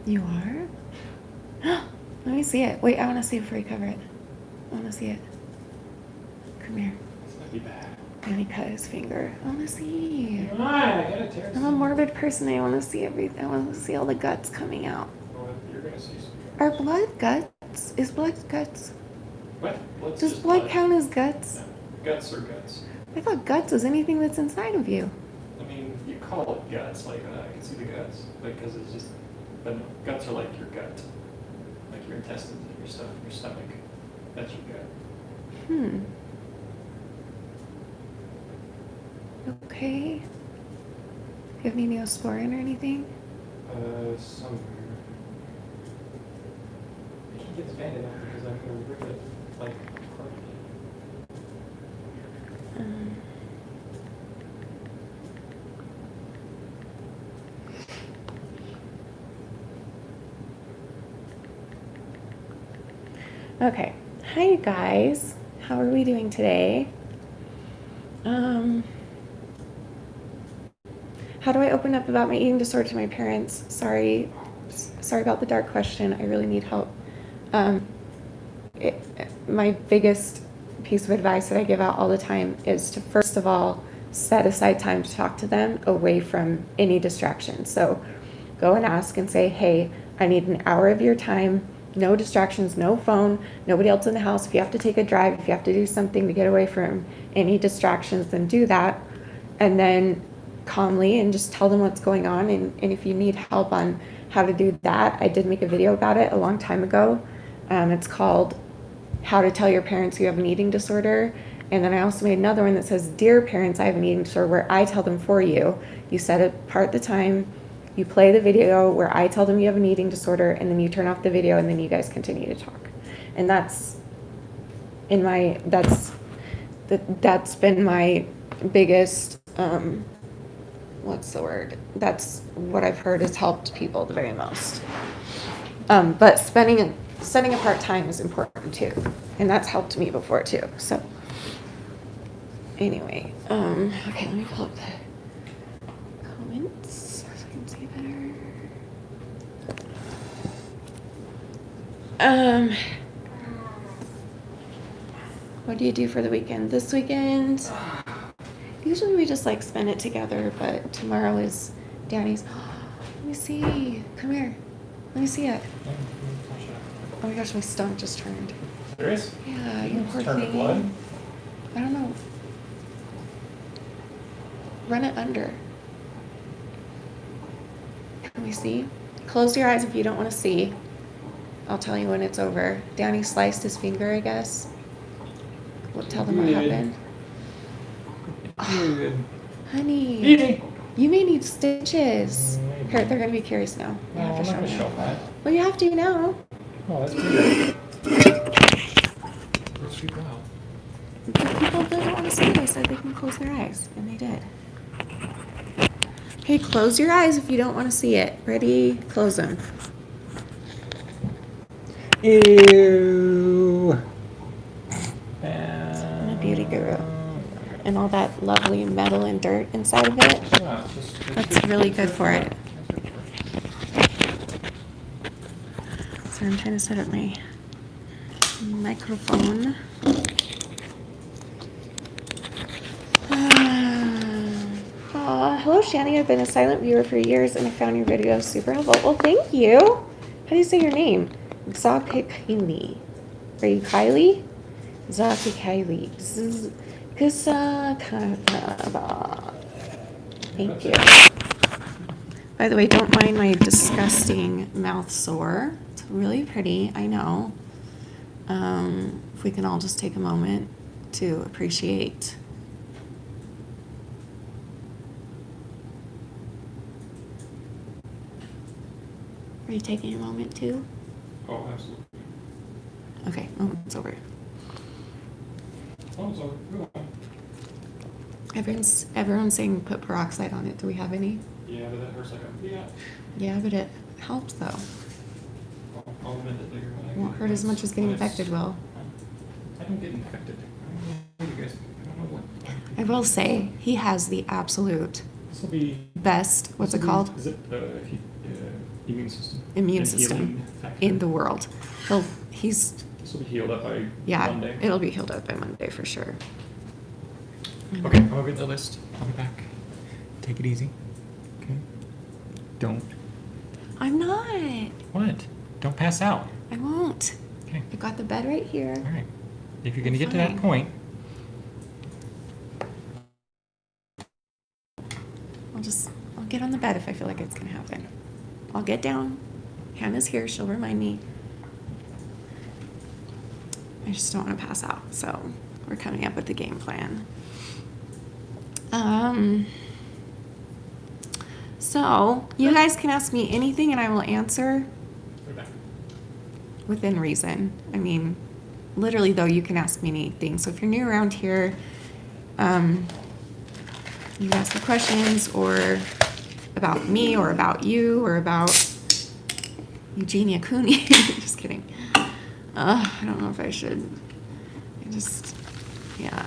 You are? Let me see it. Wait, I want to see it before you cover it. I want to see it. Come here. This might be bad. And he cut his finger. I want to see. Come on, I gotta tear I'm a morbid person. I want to see everything. I want to see all the guts coming out. Oh, you're gonna see some. Are blood guts? Is blood guts? What? Does blood count as guts? No. Guts are guts. I thought guts was anything that's inside of you. I mean, you call it guts, like I can see the guts, like because it's just. But no, guts are like your gut, like your intestines and your stuff, your stomach. That's your gut. Okay. Do you have any Neosporin or anything? Somewhere. I can't get this banded out because I'm gonna rip it like carpet. Okay. Hi, you guys. How are we doing today? How do I open up about my eating disorder to my parents? Sorry about the dark question. I really need help. My biggest piece of advice that I give out all the time is to, first of all, set aside time to talk to them away from any distractions. So go and ask and say, hey, I need an hour of your time. No distractions, no phone, nobody else in the house. If you have to take a drive, if you have to do something to get away from any distractions, then do that. And then calmly and just tell them what's going on. And if you need help on how to do that, I did make a video about it a long time ago. It's called How to Tell Your Parents You Have an Eating Disorder. And then I also made another one that says, Dear Parents, I Have an Eating Disorder, where I tell them for you. You set apart the time. You play the video where I tell them you have an eating disorder, and then you turn off the video, and then you guys continue to talk. And that's been my biggest, what's the word? That's what I've heard has helped people the very most. But setting apart time is important too, and that's helped me before too. So anyway, okay, let me pull up the comments. See better. What do you do for the weekend? This weekend, usually we just like spend it together, but tomorrow is Danny's. Let me see. Come here. Let me see it. Oh my gosh, my stomach just turned. Serious? Yeah, you poor Turn to thing. blood? I don't know. Run it under. Let me see. Close your eyes if you don't want to see. I'll tell you when it's over. Danny sliced his finger, I guess. We'll tell them what happened. Good. Honey, Easy. you may need stitches. Here, they're going to be curious now. You No, have I'm to not going to show them. that. Well, you have to now. Oh, that's weird. Let's freak out. But people don't want to see it. I said they can close their eyes, and they did. Okay, close your eyes if you don't want to see it. Ready? Close them. Ew. I'm a beauty guru. And all that lovely metal and dirt inside of it. Yeah, That's really good for it. So I'm trying to set up my microphone. Hello, Shanny. I've been a silent viewer for years and I found your videos super helpful. Well, thank you. How do you say your name? Zakakili. Are you Kylie? Zakakili. Thank you. By the way, don't mind my disgusting mouth sore. It's really pretty, I know. If we can all just take a moment to appreciate. Are you taking a moment too? Oh, absolutely. Okay, moment's over. Oh, so go on. Everyone's saying put peroxide on it. Do we have any? Yeah, but that hurts like a yeah. Yeah, but it helps though. I'll admit it later when I Won't hurt as much as getting infected will. I don't get infected. I don't know you guys. I don't know what. I will say he has the absolute This will be best. What's it called? Is it immune system. immune And system healing factor. in the world. He's This will be healed up by yeah, Monday. it'll be healed up by Monday for sure. Okay, I'll get the list. I'll be back. Take it easy. Okay. Don't. I'm not. What? Don't pass out. I won't. Okay. I've got the bed right here. All right. If you're going to get to Fine. that point, I'll get on the bed if I feel like it's gonna happen. I'll get down. Hannah's here, she'll remind me. I just don't wanna pass out, so we're coming up with the game plan. So you guys can ask me anything and I will answer we're back. within reason. I mean, literally though, you can ask me anything. So if you're new around here, you can ask me questions or about me or about you or about Eugenia Cooney. Just kidding. I don't know if I should. Yeah.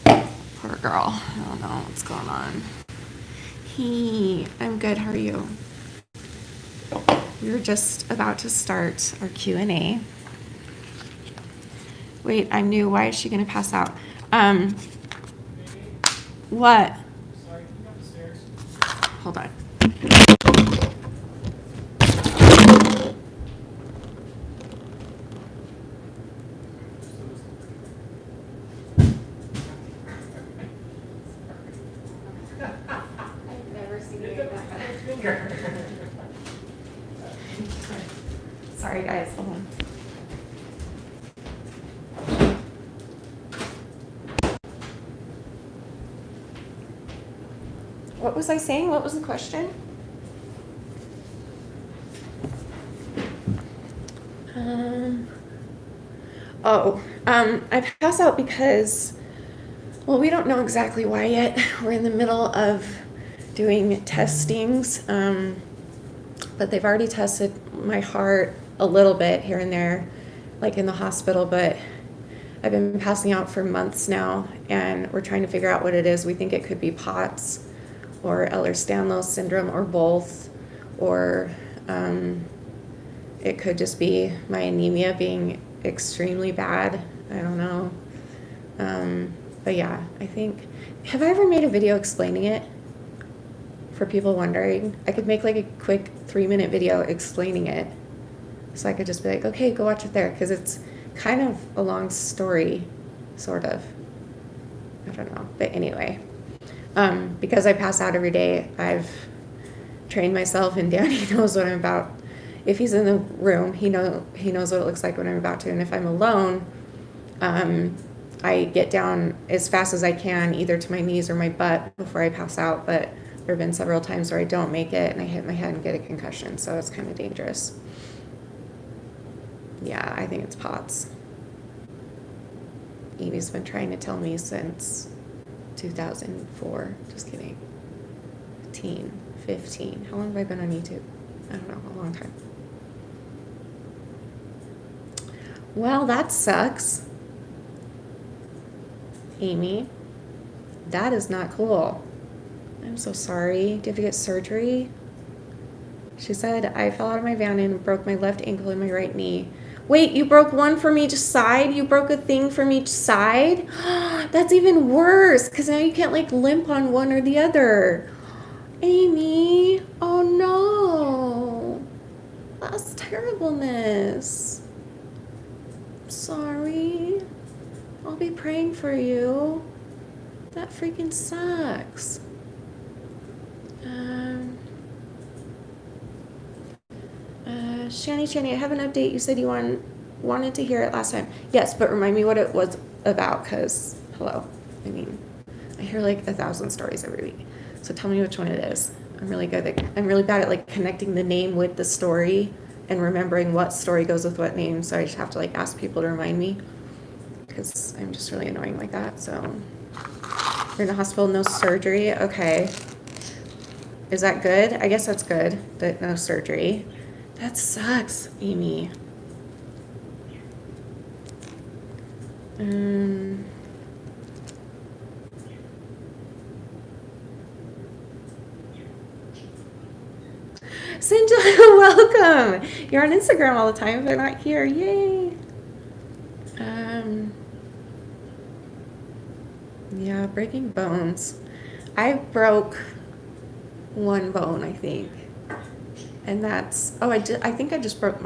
Poor girl. I don't know what's going on. I'm good. How are you? We were just about to start our Q&A. Wait, I'm new. Why is she going to pass out? What? Sorry, can you go upstairs? Hold on. I've never seen you like that. Sorry guys, hold on. What was I saying? What was the question? I pass out because, well, we don't know exactly why yet. We're in the middle of doing testings, but they've already tested my heart a little bit here and there, like in the hospital, but I've been passing out for months now, and we're trying to figure out what it is. We think it could be POTS or Ehlers-Danlos syndrome or both, or it could just be my anemia being extremely bad. I don't know. But yeah, I think, have I ever made a video explaining it? For people wondering, I could make like a quick 3-minute video explaining it. So I could just be like, okay, go watch it there. Because it's kind of a long story, sort of. I don't know. But anyway, because I pass out every day, I've trained myself, and Danny knows what I'm about. If he's in the room, he knows what it looks like when I'm about to. And if I'm alone, I get down as fast as I can, either to my knees or my butt before I pass out. But there have been several times where I don't make it and I hit my head and get a concussion. So it's kind of dangerous. Yeah, I think it's POTS. Evie's been trying to tell me since 2004. Just kidding. 15. How long have I been on YouTube? I don't know, a long time. Well, that sucks. Amy, that is not cool. I'm so sorry. Do you have to get surgery? She said, I fell out of my van and broke my left ankle and my right knee. Wait, you broke one from each side? You broke a thing from each side? That's even worse, because now you can't like limp on one or the other. Amy, oh no. That's terribleness. Sorry. I'll be praying for you. That freaking sucks. Shanny, I have an update. You said you wanted to hear it last time. Yes, but remind me what it was about, because, hello. I mean, I hear like 1,000 stories every week. So tell me which one it is. I'm really bad at like connecting the name with the story and remembering what story goes with what name. So I just have to like ask people to remind me, because I'm just really annoying like that. So you're in the hospital, no surgery. Okay. Is that good? I guess that's good, that no surgery. That sucks, Amy. Sinja, welcome. You're on Instagram all the time, but not here. Yay. Yeah, breaking bones. I broke one bone, I think. And that's, I think I just broke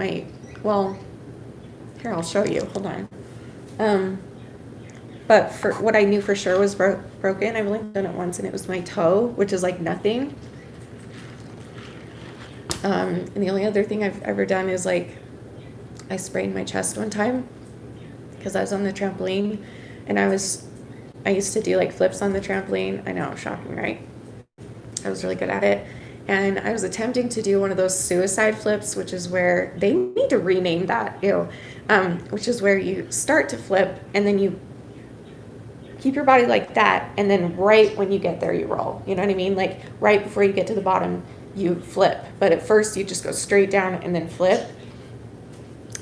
well, here, I'll show you. Hold on. But for what I knew for sure was broken, I've only done it once, and it was my toe, which is like nothing. And the only other thing I've ever done is like, I sprained my chest one time because I was on the trampoline, and I used to do like flips on the trampoline. I know, shocking, right? I was really good at it. And I was attempting to do one of those suicide flips, which is where they need to rename that, which is where you start to flip and then you keep your body like that, and then right when you get there, you roll. You know what I mean? Like right before you get to the bottom, you flip. But at first, you just go straight down and then flip.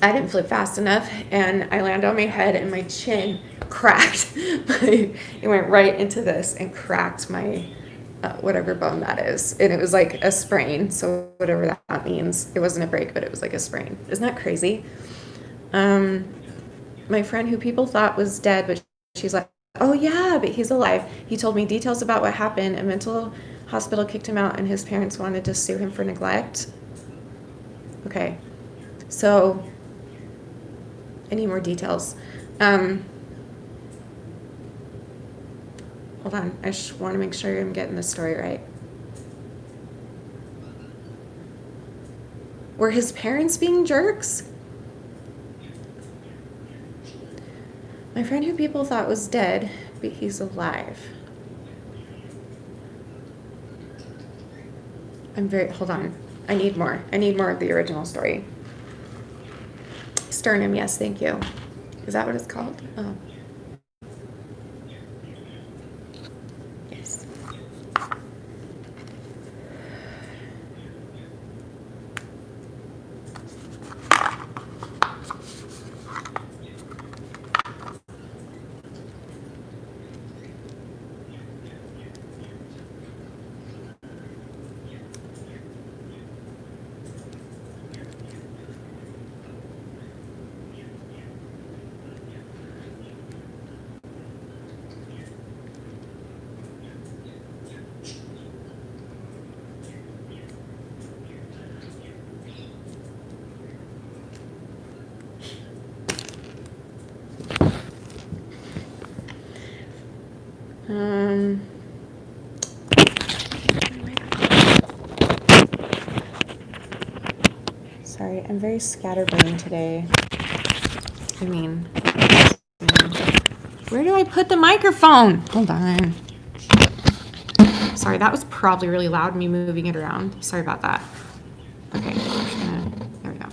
I didn't flip fast enough, and I landed on my head, and my chin cracked. It went right into this and cracked my whatever bone that is. And it was like a sprain. So whatever that means. It wasn't a break, but it was like a sprain. Isn't that crazy? My friend who people thought was dead, but she's like, oh yeah, but he's alive. He told me details about what happened. A mental hospital kicked him out, and his parents wanted to sue him for neglect. Okay, so I need more details. Hold on, I just want to make sure I'm getting the story right. Were his parents being jerks? My friend who people thought was dead, but he's alive. Hold on. I need more. I need more of the original story. Sternum, yes, thank you. Is that what it's called? Oh. Yes. Sorry, I'm very scatterbrained today. I mean, where do I put the microphone? Hold on. Sorry, that was probably really loud, me moving it around. Sorry about that. Okay, there we go.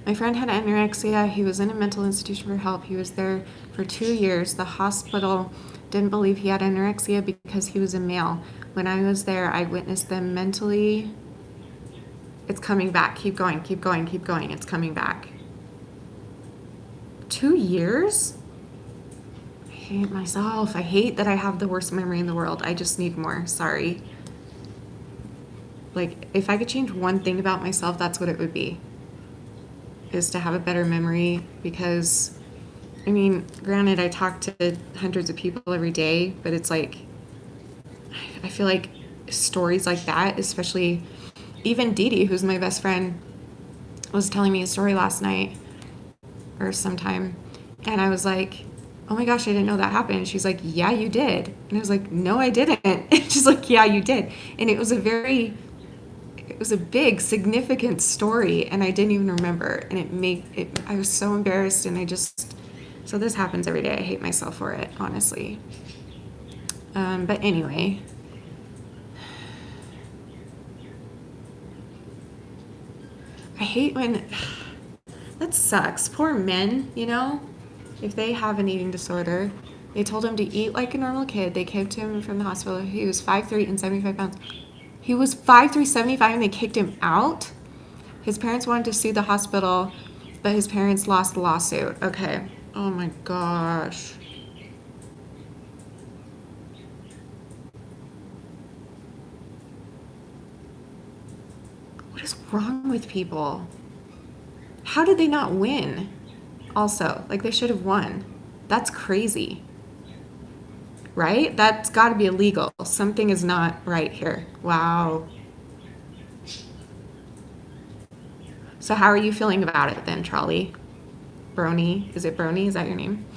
My friend had anorexia. He was in a mental institution for help. He was there for 2 years. The hospital didn't believe he had anorexia because he was a male. When I was there, I witnessed them mentally. It's coming back. Keep going, keep going, keep going. It's coming back. 2 years? I hate myself. I hate that I have the worst memory in the world. I just need more. Sorry. Like, if I could change one thing about myself, that's what it would be. Is to have a better memory, because, I mean, granted, I talk to hundreds of people every day, but it's like, I feel like stories like that, especially even Dee Dee, who's my best friend, was telling me a story last night or sometime, and I was like, oh my gosh, I didn't know that happened. She's like, yeah, you did. And I was like, no, I didn't. And she's like, yeah, you did. And it was a big, significant story, and I didn't even remember. And I was so embarrassed, and so this happens every day. I hate myself for it, honestly. But anyway. I hate when, that sucks. Poor men, if they have an eating disorder. They told him to eat like a normal kid. They kicked him from the hospital. He was 5'3" and 75 pounds. He was 5'3", 75, and they kicked him out? His parents wanted to sue the hospital, but his parents lost the lawsuit. Okay. Oh my gosh. What is wrong with people? How did they not win? Also, like, they should have won. That's crazy. Right? That's got to be illegal. Something is not right here. Wow. So how are you feeling about it then, Trolley? Brony? Is it Brony? Is that your name?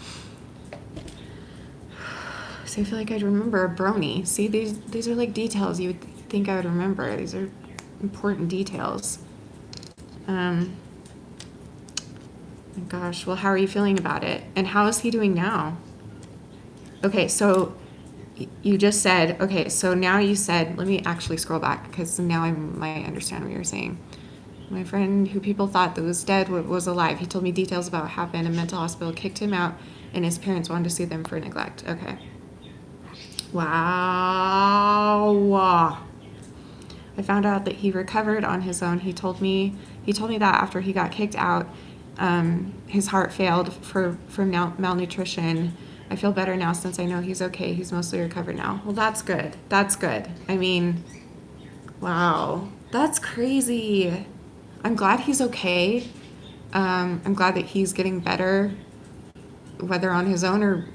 So I feel like I'd remember a Brony. See, these are like details you would think I would remember. These are important details. My gosh. Well, how are you feeling about it? And how is he doing now? Okay, so you just said, okay, so now you said, let me actually scroll back because now I might understand what you're saying. My friend who people thought that was dead was alive. He told me details about what happened. A mental hospital kicked him out and his parents wanted to sue them for neglect. Okay. Wow. I found out that he recovered on his own. He told me that after he got kicked out, his heart failed from malnutrition. I feel better now since I know he's okay. He's mostly recovered now. Well, that's good. That's good. I mean, wow. That's crazy. I'm glad he's okay. I'm glad that he's getting better, whether on his own or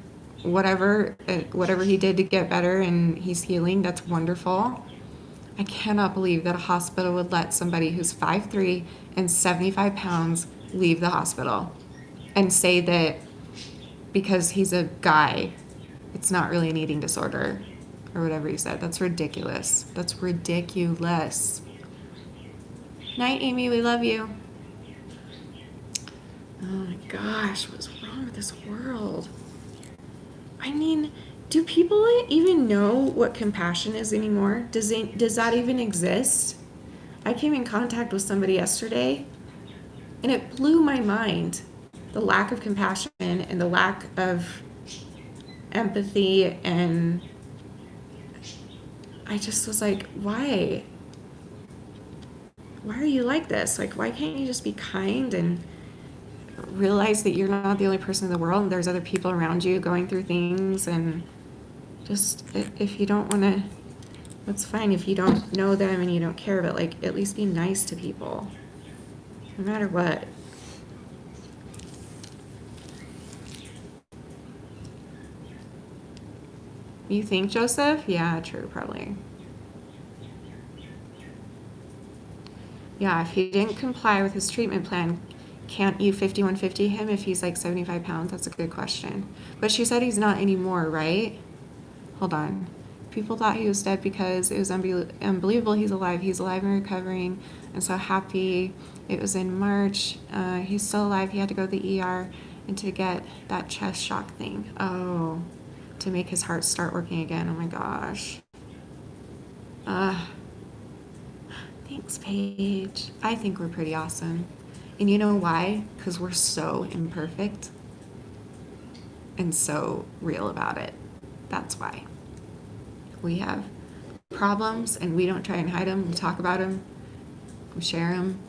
whatever he did to get better and he's healing. That's wonderful. I cannot believe that a hospital would let somebody who's 5'3" and 75 pounds leave the hospital and say that because he's a guy, it's not really an eating disorder or whatever he said. That's ridiculous. That's ridiculous. Night, Amy. We love you. Oh my gosh, what's wrong with this world? I mean, do people even know what compassion is anymore? Does that even exist? I came in contact with somebody yesterday, and it blew my mind. The lack of compassion and the lack of empathy, and I just was like, why? Why are you like this? Like, why can't you just be kind and realize that you're not the only person in the world and there's other people around you going through things, and just, if you don't want to, that's fine if you don't know them and you don't care, but like, at least be nice to people, no matter what. You think, Joseph? Yeah, true, probably. Yeah, if he didn't comply with his treatment plan, can't you 5150 him if he's like 75 pounds? That's a good question. But she said he's not anymore, right? Hold on. People thought he was dead because it was unbelievable he's alive. He's alive and recovering. I'm so happy. It was in March. He's still alive. He had to go to the ER and to get that chest shock thing. Oh, to make his heart start working again. Oh my gosh. Thanks, Paige. I think we're pretty awesome. And you know why? Because we're so imperfect and so real about it. That's why. We have problems and we don't try and hide them. We talk about them. We share them.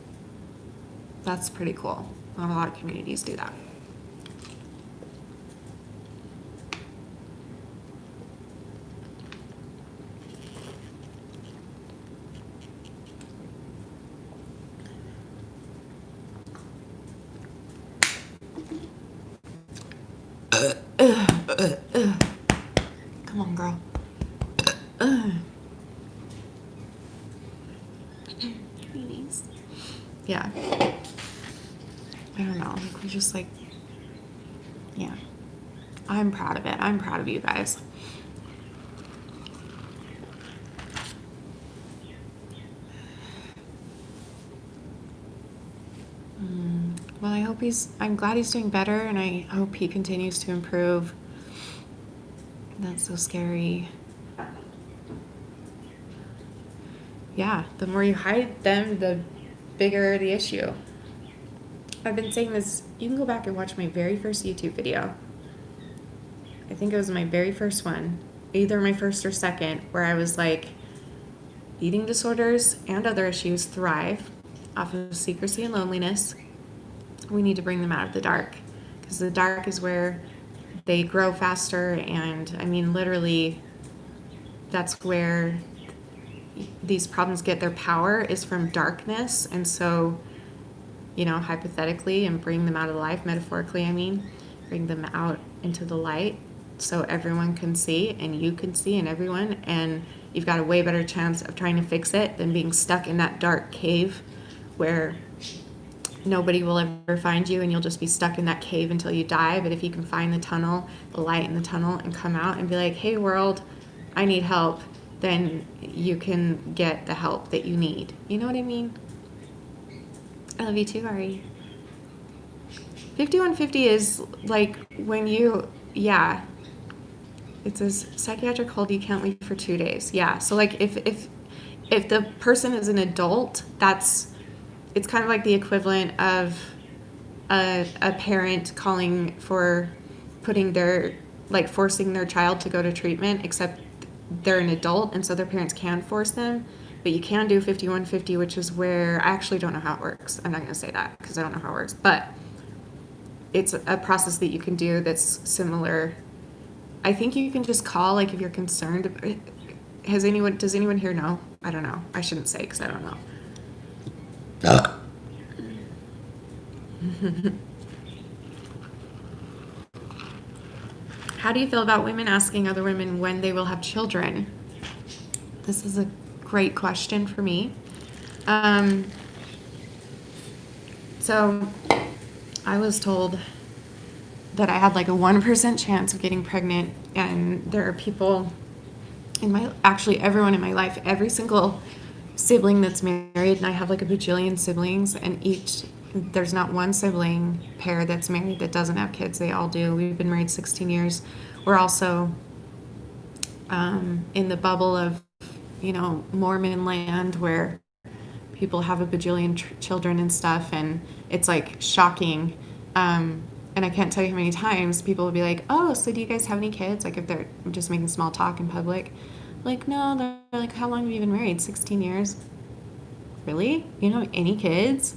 That's pretty cool. Not a lot of communities do that. Come on, girl. Yeah. I don't know. Like, we just like, yeah. I'm proud of it. I'm proud of you guys. Well, I'm glad he's doing better, and I hope he continues to improve. That's so scary. Yeah, the more you hide them, the bigger the issue. I've been saying this, you can go back and watch my very first YouTube video. I think it was my very first one, either my first or second, where I was like, eating disorders and other issues thrive off of secrecy and loneliness. We need to bring them out of the dark, because the dark is where they grow faster, and I mean, literally, that's where these problems get their power is from darkness. And so, hypothetically, and bring them out of the life, metaphorically, I mean, bring them out into the light so everyone can see and you can see and everyone. And you've got a way better chance of trying to fix it than being stuck in that dark cave where nobody will ever find you and you'll just be stuck in that cave until you die. But if you can find the light in the tunnel, and come out and be like, hey world, I need help, then you can get the help that you need. You know what I mean? I love you too, Ari. 5150 is like when it says psychiatric hold, you can't leave for 2 days. Yeah, so like if the person is an adult, it's kind of like the equivalent of a parent calling for forcing their child to go to treatment, except they're an adult and so their parents can force them. But you can do 5150, which is where I actually don't know how it works. I'm not going to say that because I don't know how it works, but it's a process that you can do that's similar. I think you can just call, like, if you're concerned. Does anyone here know? I don't know. I shouldn't say because I don't know. How do you feel about women asking other women when they will have children? This is a great question for me. So I was told that I had like a 1% chance of getting pregnant, and there are people actually everyone in my life, every single sibling that's married, and I have like a bajillion siblings, and there's not one sibling pair that's married that doesn't have kids. They all do. We've been married 16 years. We're also in the bubble of, Mormon land where people have a bajillion children and stuff, and it's like shocking. And I can't tell you how many times people will be like, oh, so do you guys have any kids? Like if they're just making small talk in public. Like, no, they're like, how long have you been married? 16 years. Really? You don't have any kids?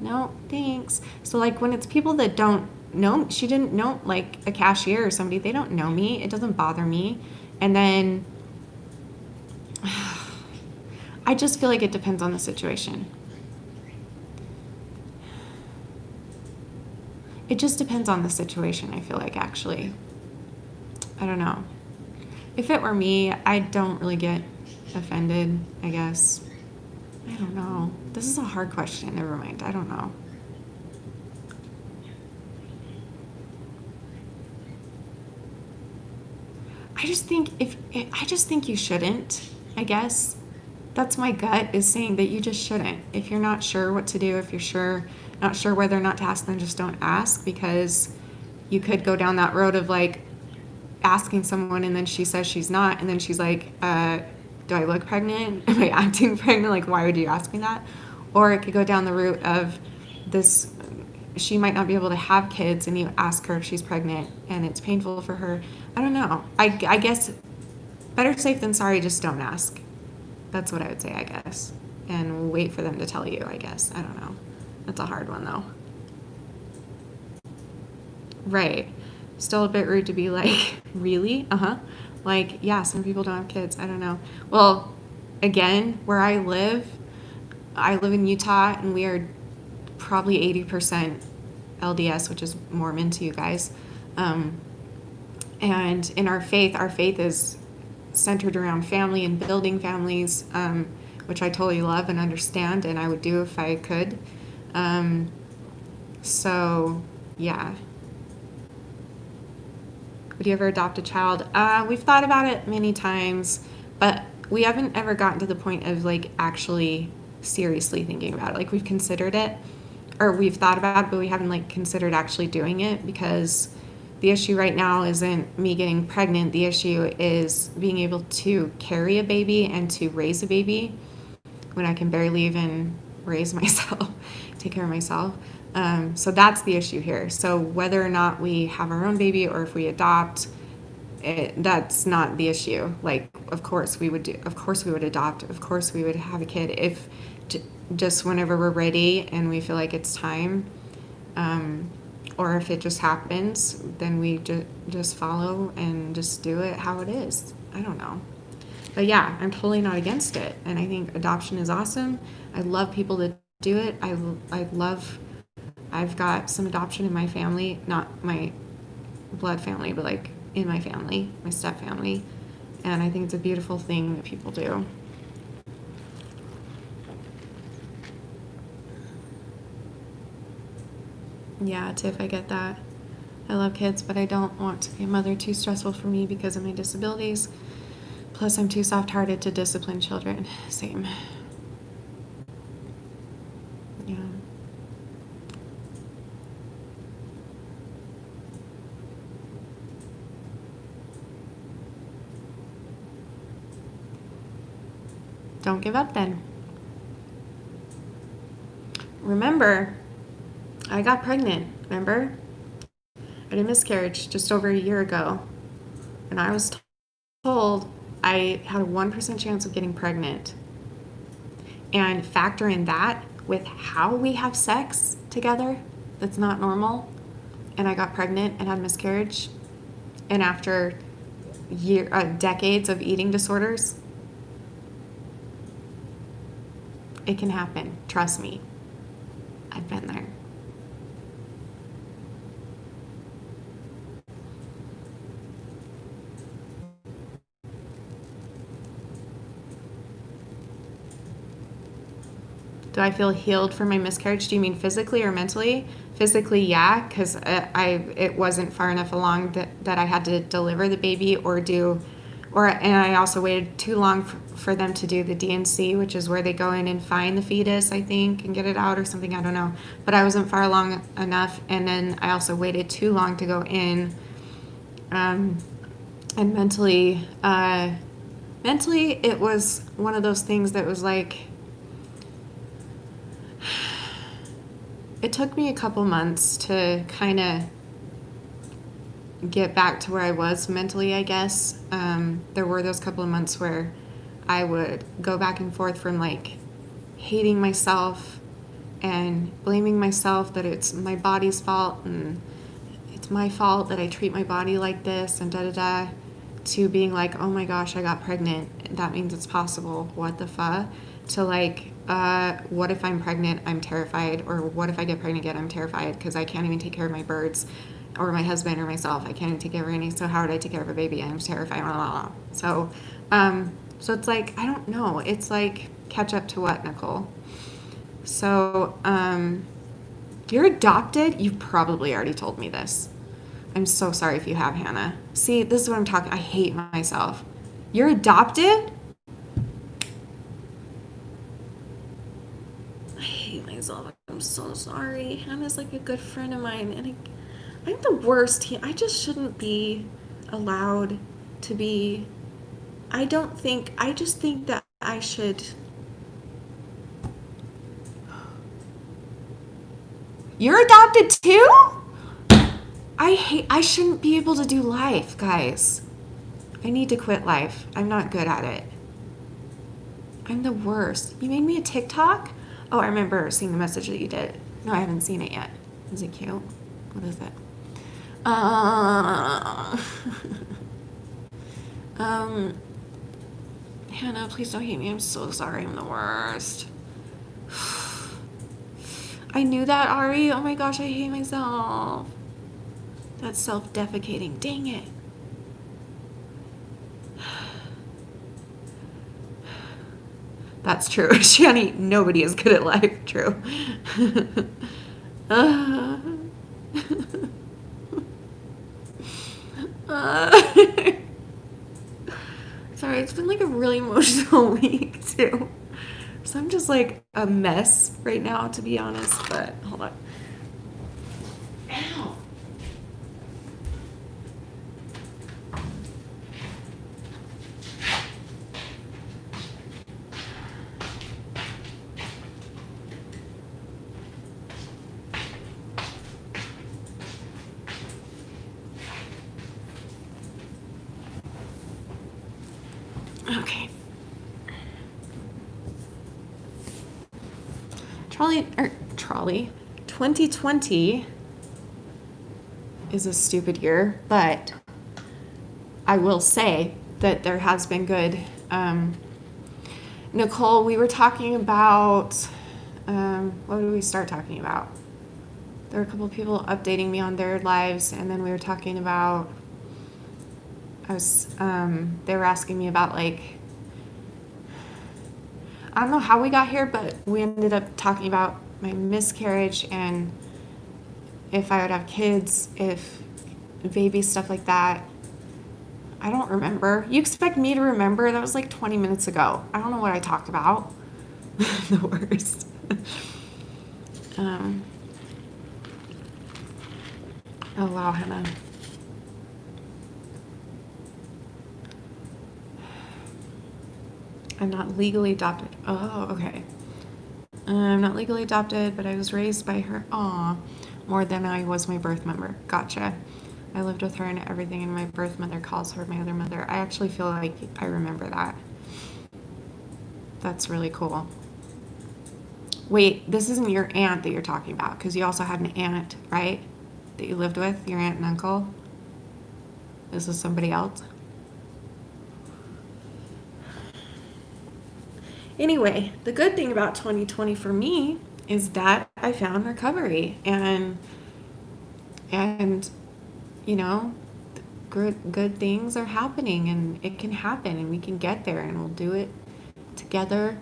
No, thanks. So like when it's people that don't know, she didn't know, like a cashier or somebody, they don't know me. It doesn't bother me. And then I just feel like it depends on the situation. It just depends on the situation, I feel like, actually. I don't know. If it were me, I don't really get offended, I guess. I don't know. This is a hard question. Never mind. I don't know. I just think you shouldn't, I guess. That's my gut, is saying that you just shouldn't. If you're not sure what to do, if you're not sure whether or not to ask, then just don't ask, because you could go down that road of like asking someone and then she says she's not, and then she's like, do I look pregnant? Am I acting pregnant? Like, why would you ask me that? Or it could go down the route of this, she might not be able to have kids, and you ask her if she's pregnant and it's painful for her. I don't know. I guess better safe than sorry, just don't ask. That's what I would say, I guess. And wait for them to tell you, I guess. I don't know. That's a hard one, though. Right. Still a bit rude to be like, really? Like, yeah, some people don't have kids. I don't know. Well, again, where I live in Utah, and we are probably 80% LDS, which is Mormon to you guys. And in our faith is centered around family and building families, which I totally love and understand, and I would do if I could. So, yeah. Would you ever adopt a child? We've thought about it many times, but we haven't ever gotten to the point of like actually seriously thinking about it. Like we've considered it, or we've thought about it, but we haven't like considered actually doing it, because the issue right now isn't me getting pregnant. The issue is being able to carry a baby and to raise a baby when I can barely even raise myself, take care of myself. So that's the issue here. So whether or not we have our own baby or if we adopt, that's not the issue. Like, of course we would adopt. Of course we would have a kid if just whenever we're ready and we feel like it's time. Or if it just happens, then we just follow and just do it how it is. I don't know. But yeah, I'm totally not against it. And I think adoption is awesome. I love people that do it. I've got some adoption in my family, not my blood family, but like in my family, my step family. And I think it's a beautiful thing that people do. Yeah, Tiff, I get that. I love kids, but I don't want to be a mother. Too stressful for me because of my disabilities. Plus, I'm too soft-hearted to discipline children. Same. Yeah. Don't give up then. Remember, I got pregnant, remember? I had a miscarriage just over a year ago. And I was told I had a 1% chance of getting pregnant. And factor in that with how we have sex together, that's not normal. And I got pregnant and had a miscarriage. And after decades of eating disorders, it can happen. Trust me. I've been there. Do I feel healed from my miscarriage? Do you mean physically or mentally? Physically, yeah, because it wasn't far enough along that I had to deliver the baby and I also waited too long for them to do the DNC, which is where they go in and find the fetus, I think, and get it out or something. I don't know. But I wasn't far along enough, and then I also waited too long to go in. And mentally, it was one of those things that was like, it took me a couple months to kind of get back to where I was mentally, I guess. There were those couple of months where I would go back and forth from like hating myself and blaming myself that it's my body's fault and it's my fault that I treat my body like this and da-da-da, to being like, oh my gosh, I got pregnant. That means it's possible. What the fuck? To like, what if I'm pregnant? I'm terrified. Or what if I get pregnant again? I'm terrified because I can't even take care of my birds or my husband or myself. I can't even take care of any. So how would I take care of a baby? I'm terrified. Blah, blah, blah. So it's like, I don't know. It's like catch up to what, Nicole? So, you're adopted? You've probably already told me this. I'm so sorry if you have, Hannah. See, this is what I'm talking. I hate myself. You're adopted? I hate myself. I'm so sorry. Hannah's like a good friend of mine, and I'm the worst. I just shouldn't be allowed to be. I just think that I should. You're adopted too? I shouldn't be able to do life, guys. I need to quit life. I'm not good at it. I'm the worst. You made me a TikTok? Oh, I remember seeing the message that you did. No, I haven't seen it yet. Is it cute? What is it? Hannah, please don't hate me. I'm so sorry. I'm the worst. I knew that, Ari. Oh my gosh, I hate myself. That's self-defecating. Dang it. That's true. Shanny, nobody is good at life. True. Sorry, it's been like a really emotional week too. So I'm just like a mess right now, to be honest, but hold on. Ow. Okay. Trolley. 2020 is a stupid year, but I will say that there has been good Nicole, we were talking about, what did we start talking about? There were a couple of people updating me on their lives, and then we were talking about, they were asking me about, like, I don't know how we got here, but we ended up talking about my miscarriage and if I would have kids, if baby stuff like that. I don't remember. You expect me to remember? That was like 20 minutes ago. I don't know what I talked about. The worst. Oh, wow, Hannah. I'm not legally adopted. Oh, okay. I'm not legally adopted, but I was raised by her. Aw, more than I was my birth mother. Gotcha. I lived with her and everything, and my birth mother calls her my other mother. I actually feel like I remember that. That's really cool. Wait, this isn't your aunt that you're talking about, because you also had an aunt, right? That you lived with, your aunt and uncle? This is somebody else? Anyway, the good thing about 2020 for me is that I found recovery and you know, good things are happening, and it can happen, and we can get there, and we'll do it together,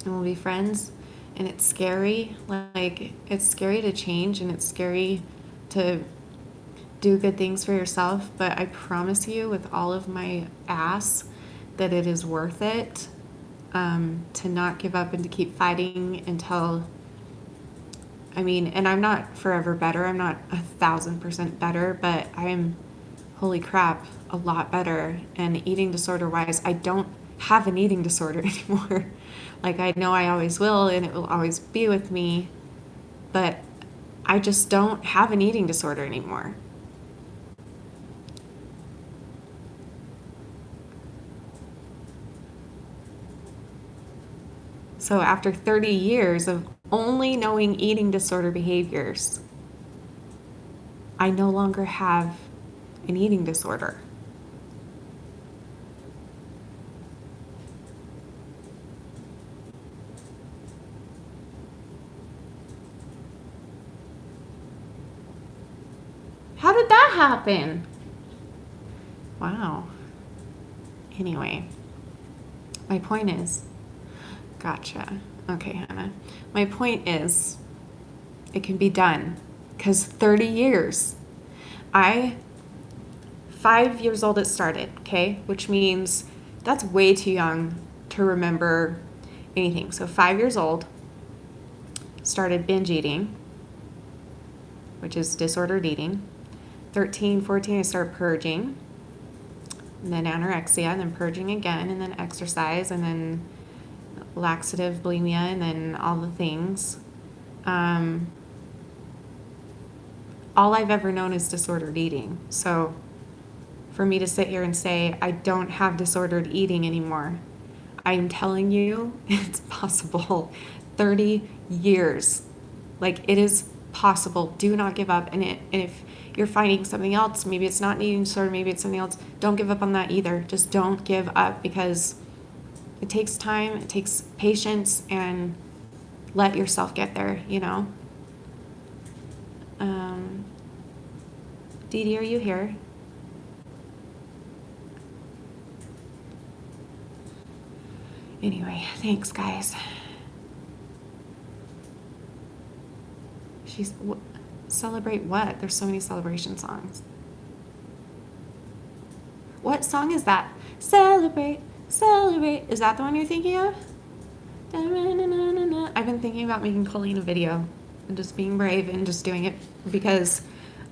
and we'll be friends. And it's scary, like it's scary to change, and it's scary to do good things for yourself, but I promise you with all of my ass that it is worth it, to not give up and to keep fighting until, I mean, and I'm not forever better, I'm not 1,000% better, but I'm, holy crap, a lot better. And eating disorder wise, I don't have an eating disorder anymore. Like, I know I always will, and it will always be with me, but I just don't have an eating disorder anymore. So after 30 years of only knowing eating disorder behaviors, I no longer have an eating disorder. How did that happen? Wow. Anyway, my point is, gotcha. Okay, Hannah. My point is, it can be done. Because 30 years. 5 years old it started, okay? Which means that's way too young to remember anything. So 5 years old, started binge eating, which is disordered eating. 13, 14, I started purging. And then anorexia, and then purging again, and then exercise, and then laxative, bulimia, and then all the things. All I've ever known is disordered eating. So for me to sit here and say I don't have disordered eating anymore, I'm telling you, it's possible. 30 years. Like, it is possible. Do not give up. And if you're finding something else, maybe it's not an eating disorder, maybe it's something else, don't give up on that either. Just don't give up, because it takes time, it takes patience, and let yourself get there, you know? Dee Dee, are you here? Anyway, thanks, guys. Celebrate what? There's so many celebration songs. What song is that? Celebrate, celebrate. Is that the one you're thinking of? I've been thinking about making Colleen a video and just being brave and just doing it, because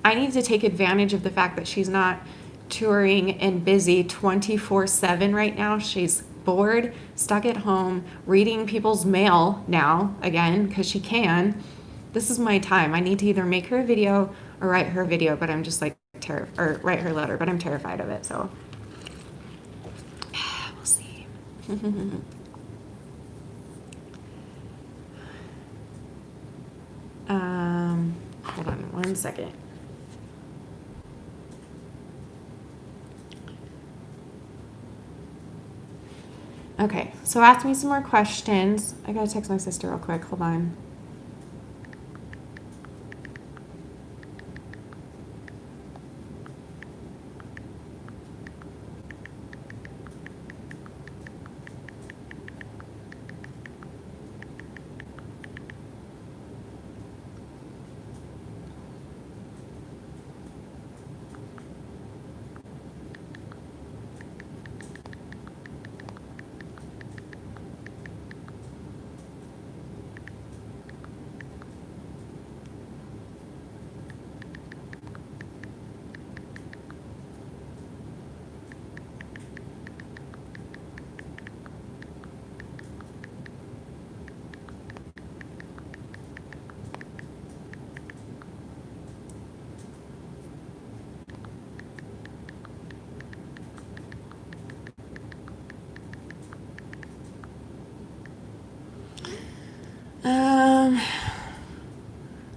I need to take advantage of the fact that she's not touring and busy 24/7 right now. She's bored, stuck at home, reading people's mail now again, because she can. This is my time. I need to either make her a video or write her a video, but I'm just like or write her a letter, but I'm terrified of it, so we'll see. Hold on 1 second. Okay, so ask me some more questions. I gotta text my sister real quick. Hold on.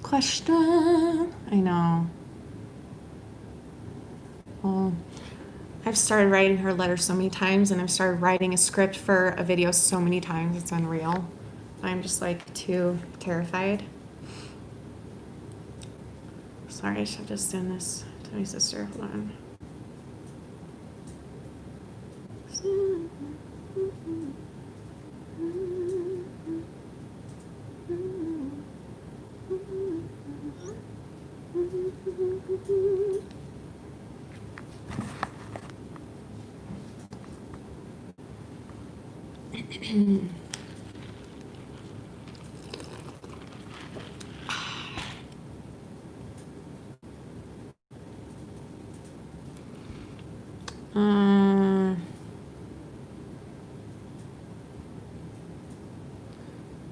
Question. I know. Well, I've started writing her letter so many times, and I've started writing a script for a video so many times. It's unreal. I'm just like too terrified. Sorry, I should just send this to my sister. Hold on.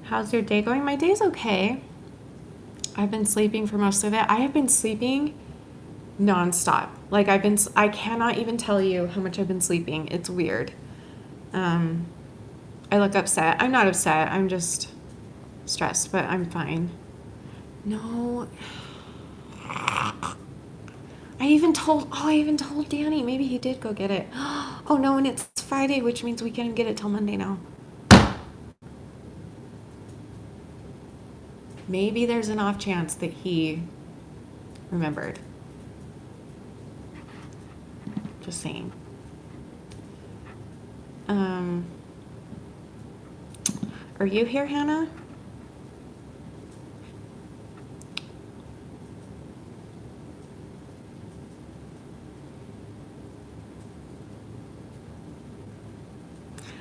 How's your day going? My day's okay. I've been sleeping for most of it. I have been sleeping nonstop. Like I cannot even tell you how much I've been sleeping. It's weird. I look upset. I'm not upset. I'm just stressed, but I'm fine. No. I even told Danny. Maybe he did go get it. Oh no, and it's Friday, which means we can't get it till Monday now. Maybe there's an off chance that he remembered. Just saying. Are you here, Hannah?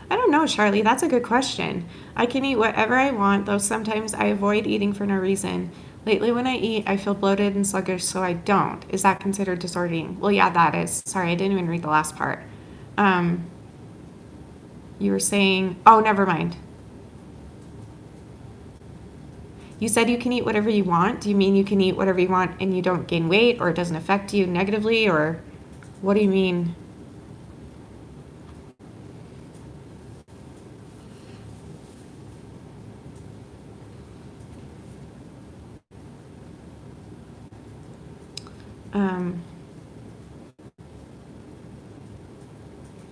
I don't know, Charlie. That's a good question. I can eat whatever I want, though sometimes I avoid eating for no reason. Lately, when I eat, I feel bloated and sluggish, so I don't. Is that considered disordered eating? Well, yeah, that is. Sorry, I didn't even read the last part. You were saying, oh, never mind. You said you can eat whatever you want. Do you mean you can eat whatever you want and you don't gain weight, or it doesn't affect you negatively, or what do you mean?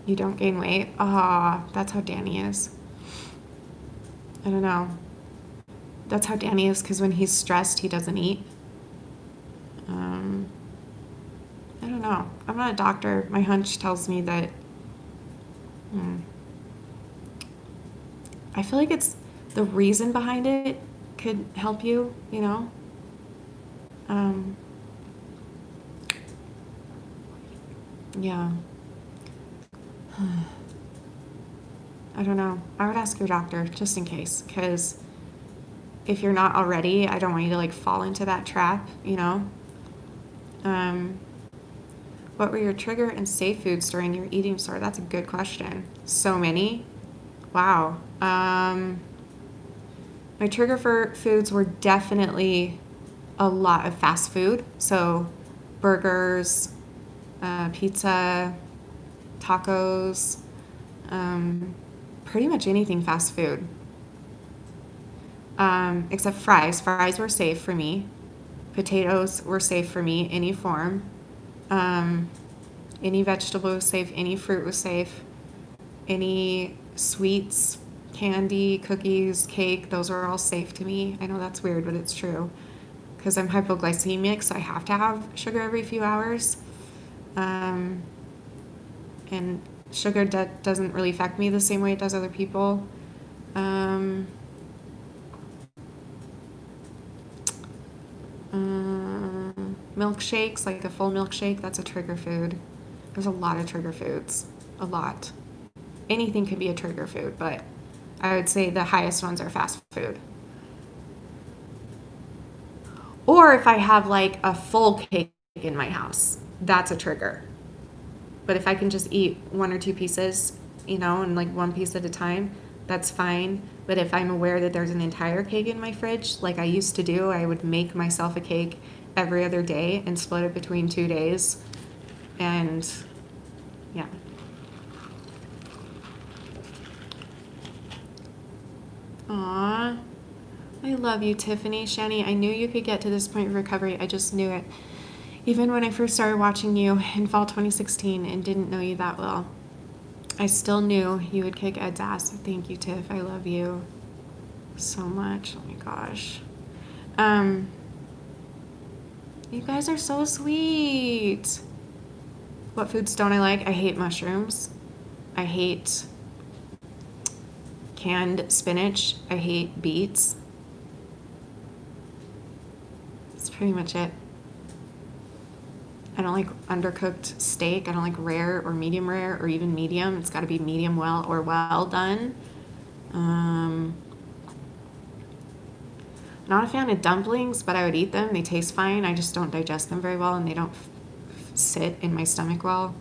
You don't gain weight? Ah, that's how Danny is. I don't know. That's how Danny is, because when he's stressed, he doesn't eat. I don't know. I'm not a doctor. My hunch tells me that. I feel like it's the reason behind it could help you, you know? Yeah. I don't know. I would ask your doctor just in case, because if you're not already, I don't want you to like fall into that trap, you know? What were your trigger and safe foods during your eating disorder? That's a good question. So many. Wow. My trigger for foods were definitely a lot of fast food. So burgers, pizza, tacos, pretty much anything fast food. Except fries. Fries were safe for me. Potatoes were safe for me, any form. Any vegetable was safe, any fruit was safe, any sweets, candy, cookies, cake, those are all safe to me. I know that's weird, but it's true. Because I'm hypoglycemic, so I have to have sugar every few hours. And sugar doesn't really affect me the same way it does other people. Milkshakes, like a full milkshake, that's a trigger food. There's a lot of trigger foods. A lot. Anything could be a trigger food, but I would say the highest ones are fast food. Or if I have like a full cake in my house, that's a trigger. But if I can just eat one or two pieces, and like one piece at a time, that's fine. But if I'm aware that there's an entire cake in my fridge, like I used to do, I would make myself a cake every other day and split it between 2 days. And yeah. Aww. I love you, Tiffany. Shanny, I knew you could get to this point of recovery. I just knew it. Even when I first started watching you in fall 2016 and didn't know you that well, I still knew you would kick Ed's ass. Thank you, Tiff. I love you so much. Oh my gosh. You guys are so sweet. What foods don't I like? I hate mushrooms. I hate canned spinach. I hate beets. That's pretty much it. I don't like undercooked steak. I don't like rare or medium rare or even medium. It's got to be medium well or well done. Not a fan of dumplings, but I would eat them. They taste fine. I just don't digest them very well, and they don't sit in my stomach well.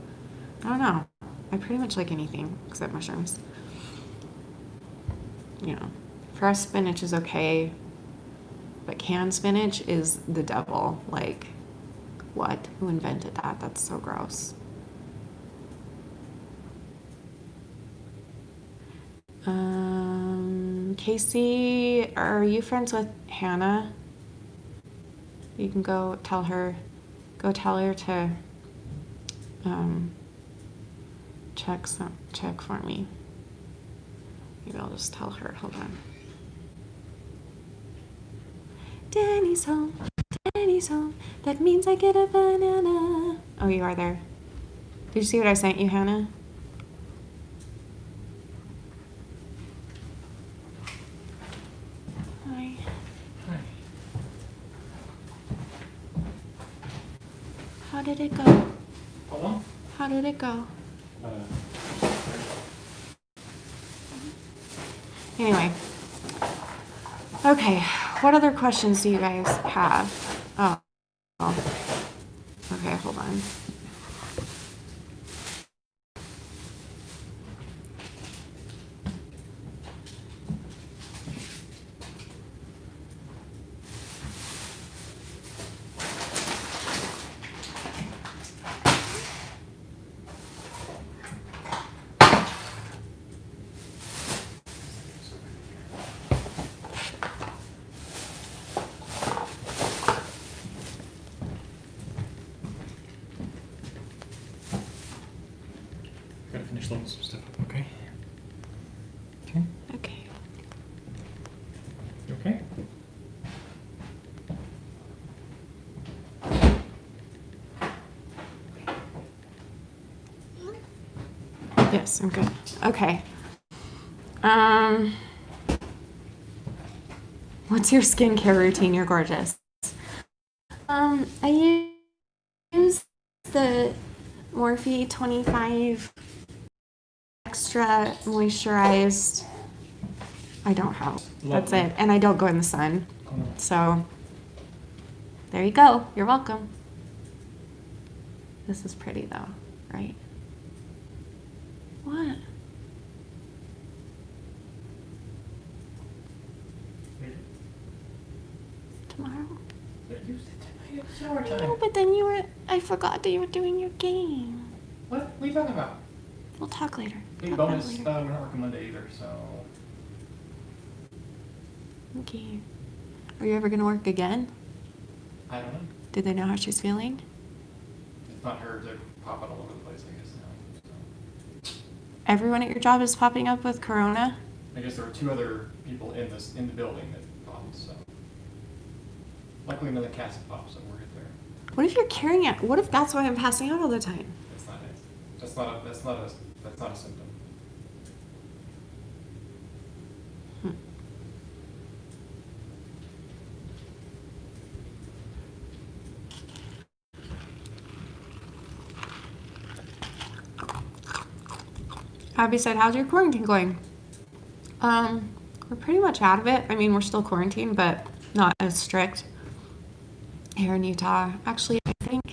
I don't know. I pretty much like anything except mushrooms. Fresh spinach is okay, but canned spinach is the devil. Like, what? Who invented that? That's so gross. Casey, are you friends with Hannah? You can go tell her to check for me. Maybe I'll just tell her. Hold on. Danny's home. Danny's home. That means I get a banana. Oh, you are there. Did you see what I sent you, Hannah? Hi. Hi. How did it go? Hold on. How did it go? Anyway. Okay. What other questions do you guys have? Oh. Okay, hold on. Gotta finish loading some stuff up, okay? Okay. Okay. You okay? Yes, I'm good. Okay. What's your skincare routine? You're gorgeous. I use the Morphe 25 extra moisturized. I don't have. That's it. And I don't go in the sun. Oh, no. So there you go. You're welcome. This is pretty though, right? What? Tomorrow? You said tonight at shower time. No, but then I forgot that you were doing your game. What are you talking about? We'll talk later. Big Talk about it bonus, later. we're not working Monday either, so. Okay. Are you ever going to work again? I don't know. Did they know how she's feeling? It's not her, they're popping all over the place, I guess now. So. Everyone at your job is popping up with corona? I guess there were 2 other people in the building that popped, so. Luckily none of the cats have popped, so we're good there. What if you're carrying it? What if that's why I'm passing out all the time? That's not it. That's not a symptom. Abby said, how's your quarantine going? We're pretty much out of it. I mean, we're still quarantined, but not as strict here in Utah. Actually, I think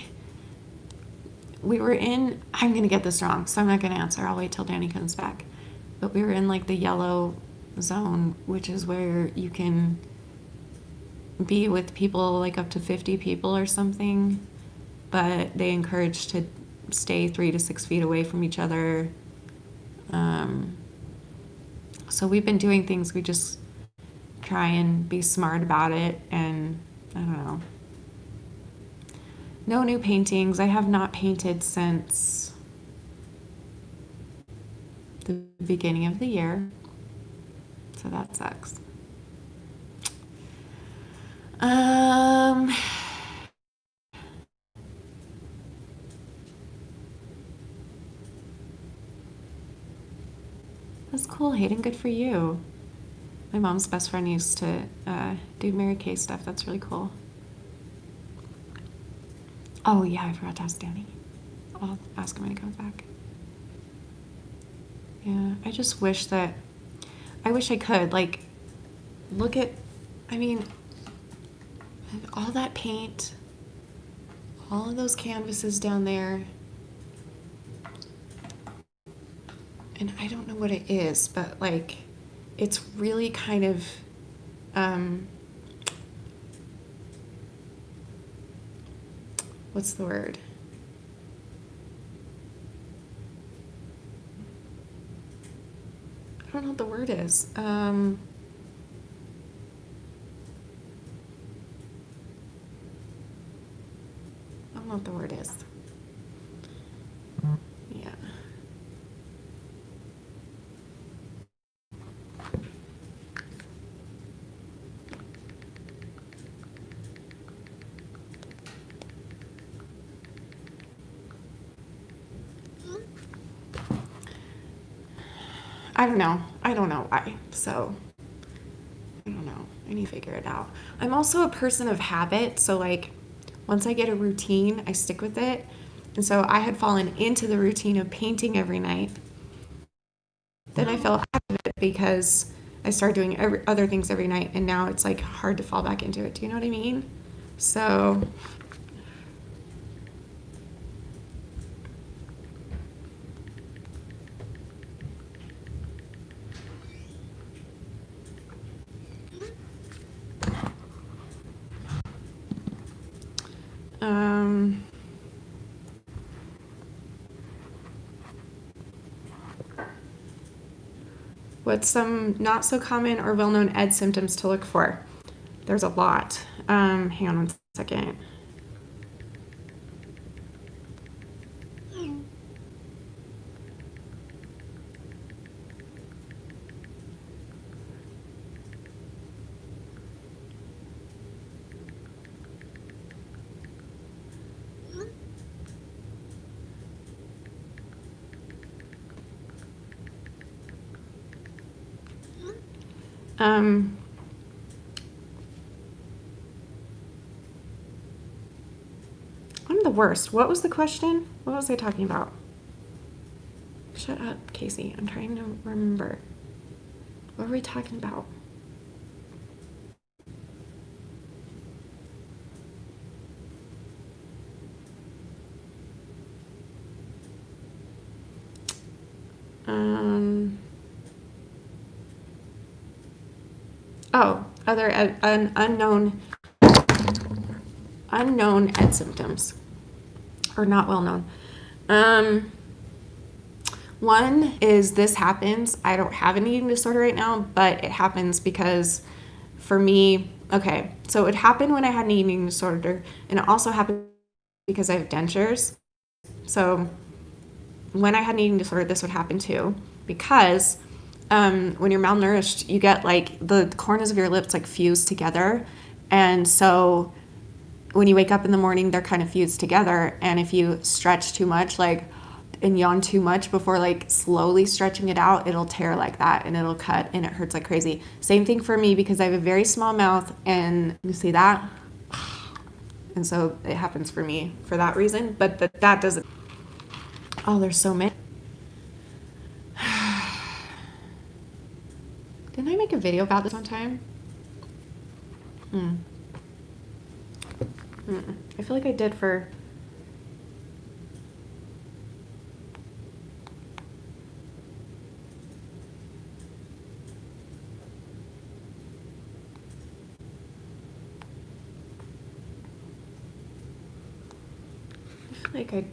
we were in, I'm going to get this wrong, so I'm not going to answer. I'll wait till Danny comes back. But we were in like the yellow zone, which is where you can be with people like up to 50 people or something, but they encourage to stay 3 to 6 feet away from each other. So we've been doing things, we just try and be smart about it, and I don't know. No new paintings. I have not painted since the beginning of the year, so that sucks. That's cool, Hayden. Good for you. My mom's best friend used to do Mary Kay stuff. That's really cool. Oh, yeah, I forgot to ask Danny. I'll ask him when he comes back. Yeah, I just wish that... I wish I could, like, look at... I mean, all that paint, all of those canvases down there... And I don't know what it is, but like, it's really kind of, what's the word? I don't know what the word is. I don't know what the word is. Yeah. I don't know why. So, I don't know. I need to figure it out. I'm also a person of habit. So, like, once I get a routine, I stick with it. And so I had fallen into the routine of painting every night. Then I fell out of it because I started doing other things every night. And now it's, like, hard to fall back into it. Do you know what I mean? So... What's some not so common or well-known ED symptoms to look for? There's a lot. Hang on one second. One of the worst. What was the question? What was I talking about? Shut up, Casey. I'm trying to remember. What were we talking about? Other unknown ED symptoms, or not well known. One is this happens. I don't have an eating disorder right now, but it happens because for me, okay, so it happened when I had an eating disorder, and it also happened because I have dentures. So when I had an eating disorder, this would happen too, because when you're malnourished, you get like the corners of your lips like fused together, and so when you wake up in the morning, they're kind of fused together, and if you stretch too much, like, and yawn too much before like slowly stretching it out, it'll tear like that and it'll cut and it hurts like crazy. Same thing for me because I have a very small mouth, and you see that? And so it happens for me for that reason, but that doesn't. Oh, there's so many. Didn't I make a video about this one time? I feel like I did for... I feel like I...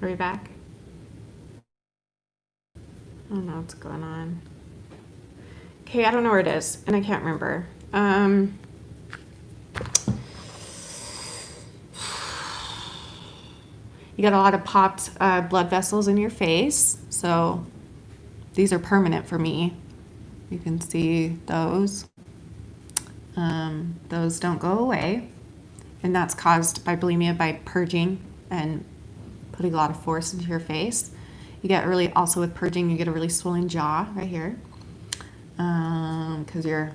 Are we back? I don't know what's going on. Okay, I don't know where it is, and I can't remember. You got a lot of popped blood vessels in your face, so these are permanent for me. You can see those. Those don't go away, and that's caused by bulimia, by purging and putting a lot of force into your face. You get really, also with purging, you get a really swollen jaw right here, because you're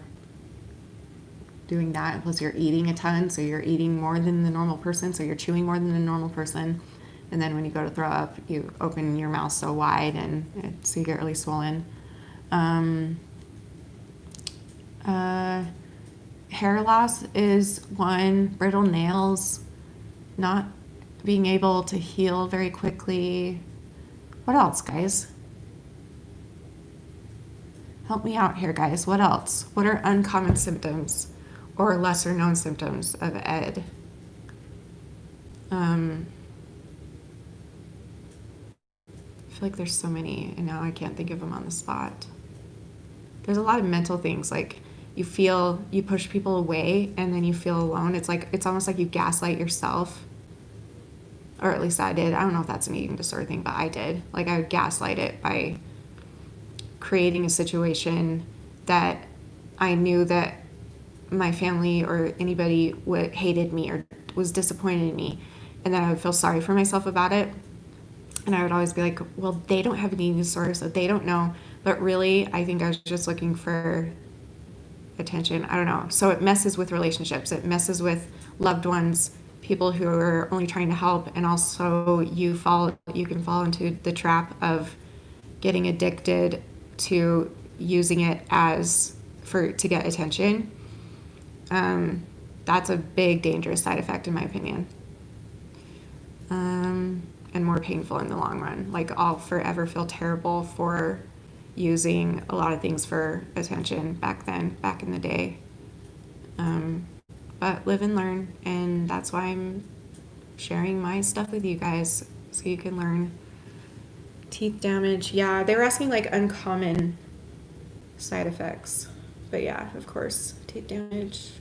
doing that, plus you're eating a ton, so you're eating more than the normal person, so you're chewing more than the normal person, and then when you go to throw up, you open your mouth so wide, and so you get really swollen. Hair loss is one, brittle nails, not being able to heal very quickly. What else, guys? Help me out here, guys. What else? What are uncommon symptoms or lesser known symptoms of ED? I feel like there's so many, and now I can't think of them on the spot. There's a lot of mental things, like you push people away and then you feel alone. It's almost like you gaslight yourself. Or at least I did. I don't know if that's an eating disorder thing, but I did. Like, I would gaslight it by creating a situation that I knew that my family or anybody hated me or was disappointed in me. And then I would feel sorry for myself about it. And I would always be like, well, they don't have an eating disorder, so they don't know. But really, I think I was just looking for attention. I don't know. So it messes with relationships. It messes with loved ones, people who are only trying to help, and also you can fall into the trap of getting addicted to using it to get attention. That's a big dangerous side effect in my opinion, and more painful in the long run. Like, I'll forever feel terrible for using a lot of things for attention back in the day. But live and learn, and that's why I'm sharing my stuff with you guys, so you can learn. Teeth damage, yeah, they were asking like uncommon side effects, but yeah, of course, teeth damage.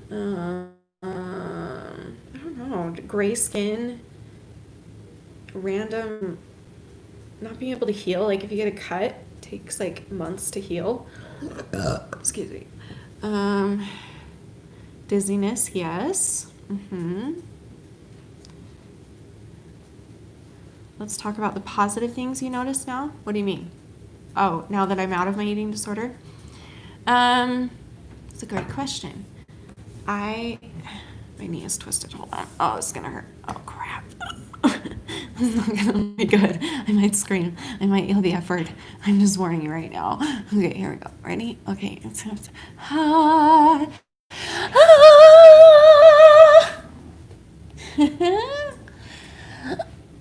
I don't know, gray skin, random not being able to heal, like if you get a cut, it takes like months to heal. Excuse me. Dizziness, yes. Let's talk about the positive things you notice now. What do you mean? Oh, now that I'm out of my eating disorder? It's a great question. My knee is twisted. Hold on. Oh, it's gonna hurt. Oh, crap. It's not gonna be good. I might scream. I might yell the F word. I'm just warning you right now. Okay, here we go. Ready? Okay.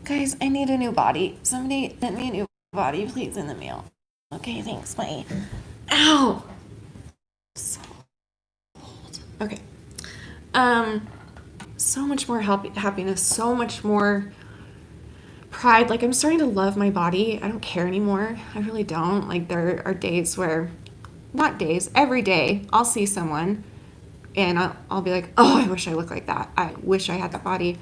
Guys, I need a new body. Somebody send me a new body, please, in the mail. Okay, thanks. Bye. Ow! So old. Okay. So much more happiness, so much more pride. Like, I'm starting to love my body. I don't care anymore. I really don't. Like, there are days where, not days, every day, I'll see someone and I'll be like, oh, I wish I looked like that. I wish I had that body.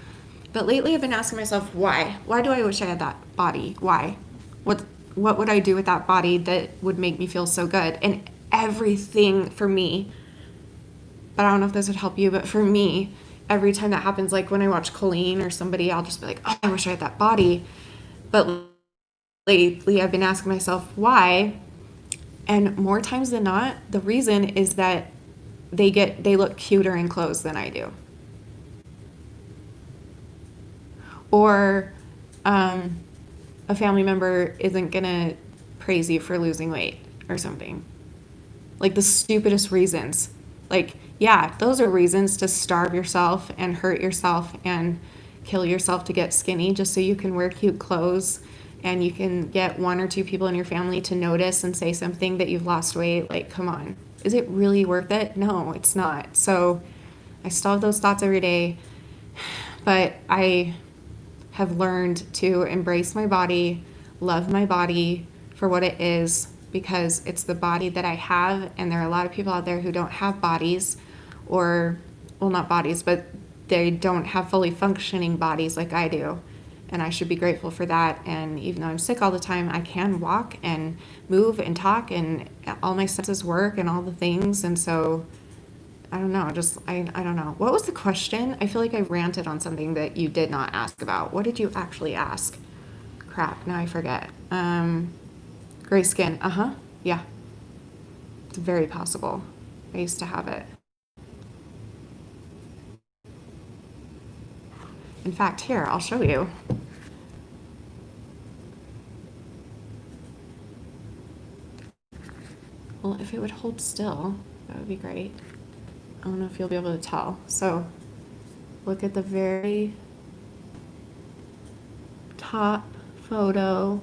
But lately I've been asking myself, why? Why do I wish I had that body? Why? What would I do with that body that would make me feel so good? And everything for me, but I don't know if this would help you, but for me, every time that happens, like when I watch Colleen or somebody, I'll just be like, oh, I wish I had that body. But lately I've been asking myself why, and more times than not, the reason is that they look cuter in clothes than I do. Or a family member isn't gonna praise you for losing weight or something. Like the stupidest reasons. Like, yeah, those are reasons to starve yourself and hurt yourself and kill yourself to get skinny just so you can wear cute clothes and you can get one or two people in your family to notice and say something that you've lost weight. Like, come on. Is it really worth it? No, it's not. So I still have those thoughts every day, but I have learned to embrace my body, love my body for what it is, because it's the body that I have, and there are a lot of people out there who don't have bodies, or, well, not bodies, but they don't have fully functioning bodies like I do, and I should be grateful for that. And even though I'm sick all the time, I can walk and move and talk, and all my senses work and all the things, and so I don't know, I don't know. What was the question? I feel like I ranted on something that you did not ask about. What did you actually ask? Crap, now I forget. Gray skin, yeah. It's very possible. I used to have it. In fact, here, I'll show you. Well, if it would hold still, that would be great. I don't know if you'll be able to tell. So look at the very top photo.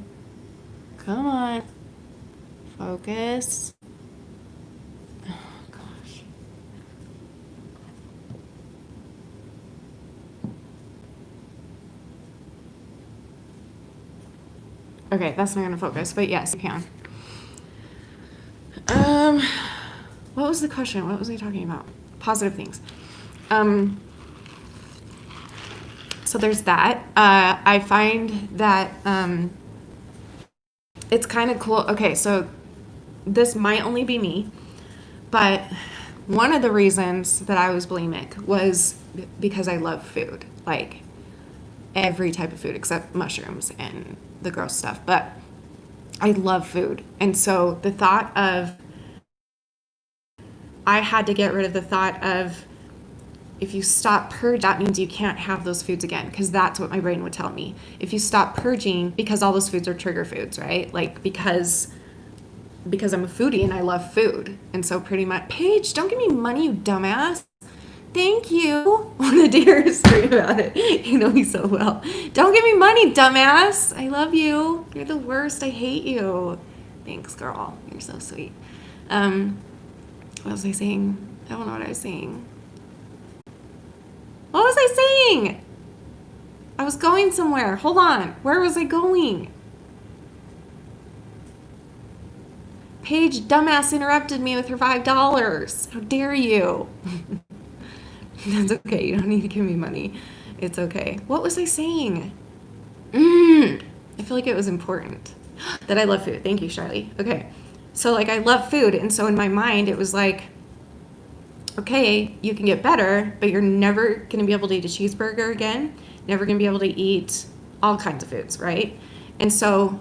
Come on. Focus. Oh, gosh. Okay, that's not going to focus, but yes, you can. What was the question? What was I talking about? Positive things. So there's that. I find that it's kind of cool. Okay, so this might only be me, but one of the reasons that I was bulimic was because I love food, like every type of food except mushrooms and the gross stuff, but I love food. And so the thought of, I had to get rid of the thought of, if you stop purging, that means you can't have those foods again, because that's what my brain would tell me. If you stop purging, because all those foods are trigger foods, right? Like, because I'm a foodie and I love food. And so pretty much, Paige, don't give me money, you dumbass. Thank you. I want to hear a story about it. You know me so well. Don't give me money, dumbass. I love you. You're the worst. I hate you. Thanks, girl. You're so sweet. What was I saying? I don't know what I was saying. What was I saying? I was going somewhere. Hold on. Where was I going? Paige, dumbass, interrupted me with her $5. How dare you? That's okay. You don't need to give me money. It's okay. What was I saying? I feel like it was important. That I love food. Thank you, Charlie. Okay. So, like, I love food. And so in my mind, it was like, okay, you can get better, but you're never going to be able to eat a cheeseburger again. Never going to be able to eat all kinds of foods, right? And so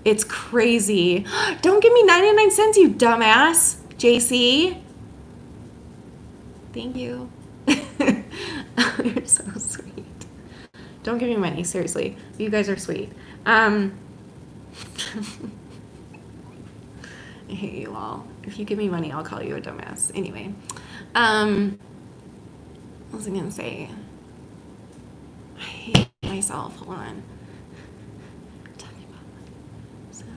it's crazy. Don't give me 99 cents, you dumbass, JC. Thank you. You're so sweet. Don't give me money, seriously. You guys are sweet. I hate you all. If you give me money, I'll call you a dumbass. Anyway, what was I gonna say? I hate myself. Hold on.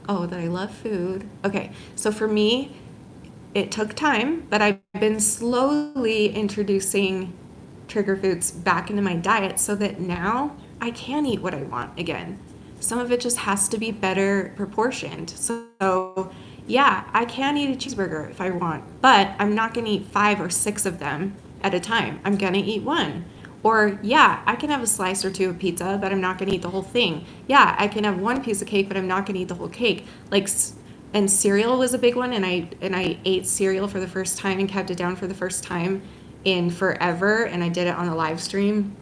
Oh, that I love food. Okay, so for me, it took time, but I've been slowly introducing trigger foods back into my diet so that now I can eat what I want again. Some of it just has to be better proportioned. So yeah, I can eat a cheeseburger if I want, but I'm not going to eat 5 or 6 of them at a time. I'm going to eat one. Or, yeah, I can have a slice or two of pizza, but I'm not going to eat the whole thing. Yeah, I can have one piece of cake, but I'm not going to eat the whole cake. Like, and cereal was a big one, and I ate cereal for the first time and kept it down for the first time in forever, and I did it on a live stream.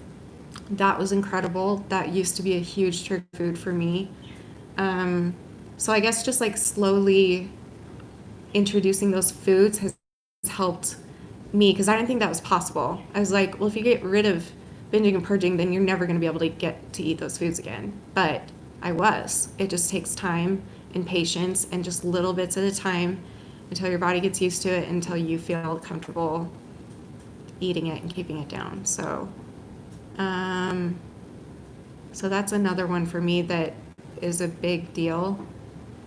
That was incredible. That used to be a huge trigger food for me. So I guess just like slowly introducing those foods has helped me, because I didn't think that was possible. I was like, well, if you get rid of binging and purging, then you're never going to be able to get to eat those foods again. But I was. It just takes time and patience and just little bits at a time until your body gets used to it, until you feel comfortable eating it and keeping it down. So that's another one for me that is a big deal.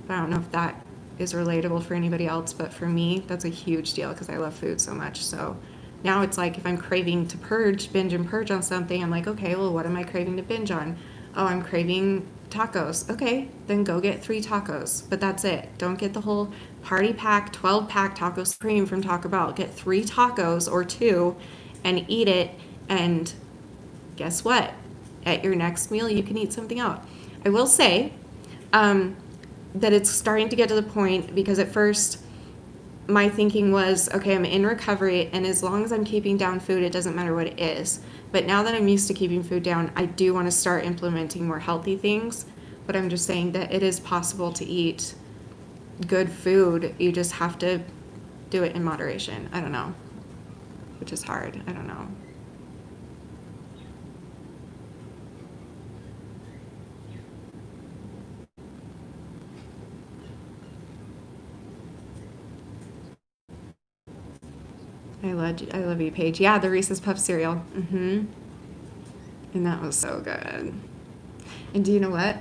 I don't know if that is relatable for anybody else, but for me, that's a huge deal because I love food so much. So now it's like if I'm craving to binge and purge on something, I'm like, okay, well, what am I craving to binge on? Oh, I'm craving tacos. Okay, then go get 3 tacos, but that's it. Don't get the whole party pack, 12-pack taco supreme from Taco Bell. Get 3 tacos or 2 and eat it, and guess what? At your next meal, you can eat something out. I will say that it's starting to get to the point, because at first my thinking was, okay, I'm in recovery, and as long as I'm keeping down food, it doesn't matter what it is. But now that I'm used to keeping food down, I do want to start implementing more healthy things. But I'm just saying that it is possible to eat good food. You just have to do it in moderation. I don't know, which is hard. I don't know. I love you, Paige. Yeah, the Reese's Puff cereal. And that was so good. And do you know what?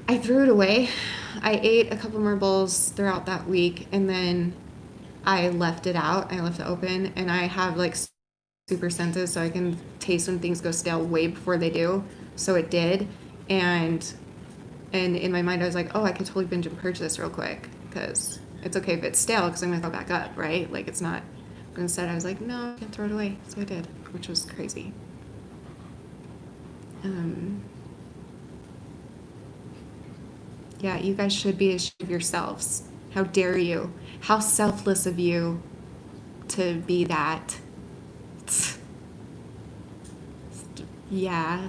I threw it away. I ate a couple more bowls throughout that week, and then I left it out. I left it open, and I have like super senses, so I can taste when things go stale way before they do. So it did, and in my mind, I was like, oh, I could totally binge and purge this real quick, because it's okay if it's stale, because I'm gonna throw it back up, right? Like, it's not. But instead, I was like, no, I can throw it away. So I did, which was crazy. Yeah, you guys should be ashamed of yourselves. How dare you? How selfless of you to be that. Yeah.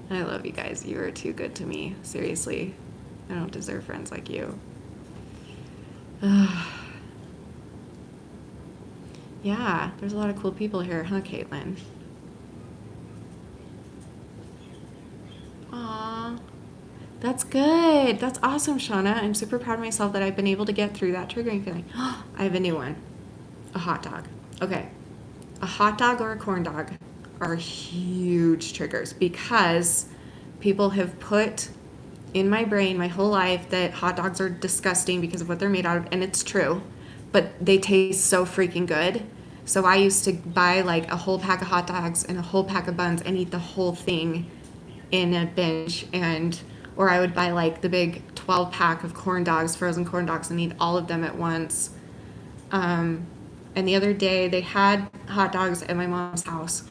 I love you guys. You are too good to me. Seriously. I don't deserve friends like you. Yeah, there's a lot of cool people here, huh, Caitlin? Aw, that's good. That's awesome, Shauna. I'm super proud of myself that I've been able to get through that triggering feeling. I have a new one. A hot dog. Okay. A hot dog or a corn dog are huge triggers, because people have put in my brain my whole life that hot dogs are disgusting because of what they're made out of, and it's true, but they taste so freaking good. So I used to buy like a whole pack of hot dogs and a whole pack of buns and eat the whole thing in a binge, or I would buy like the big 12-pack of corn dogs, frozen corn dogs, and eat all of them at once. And the other day they had hot dogs at my mom's house,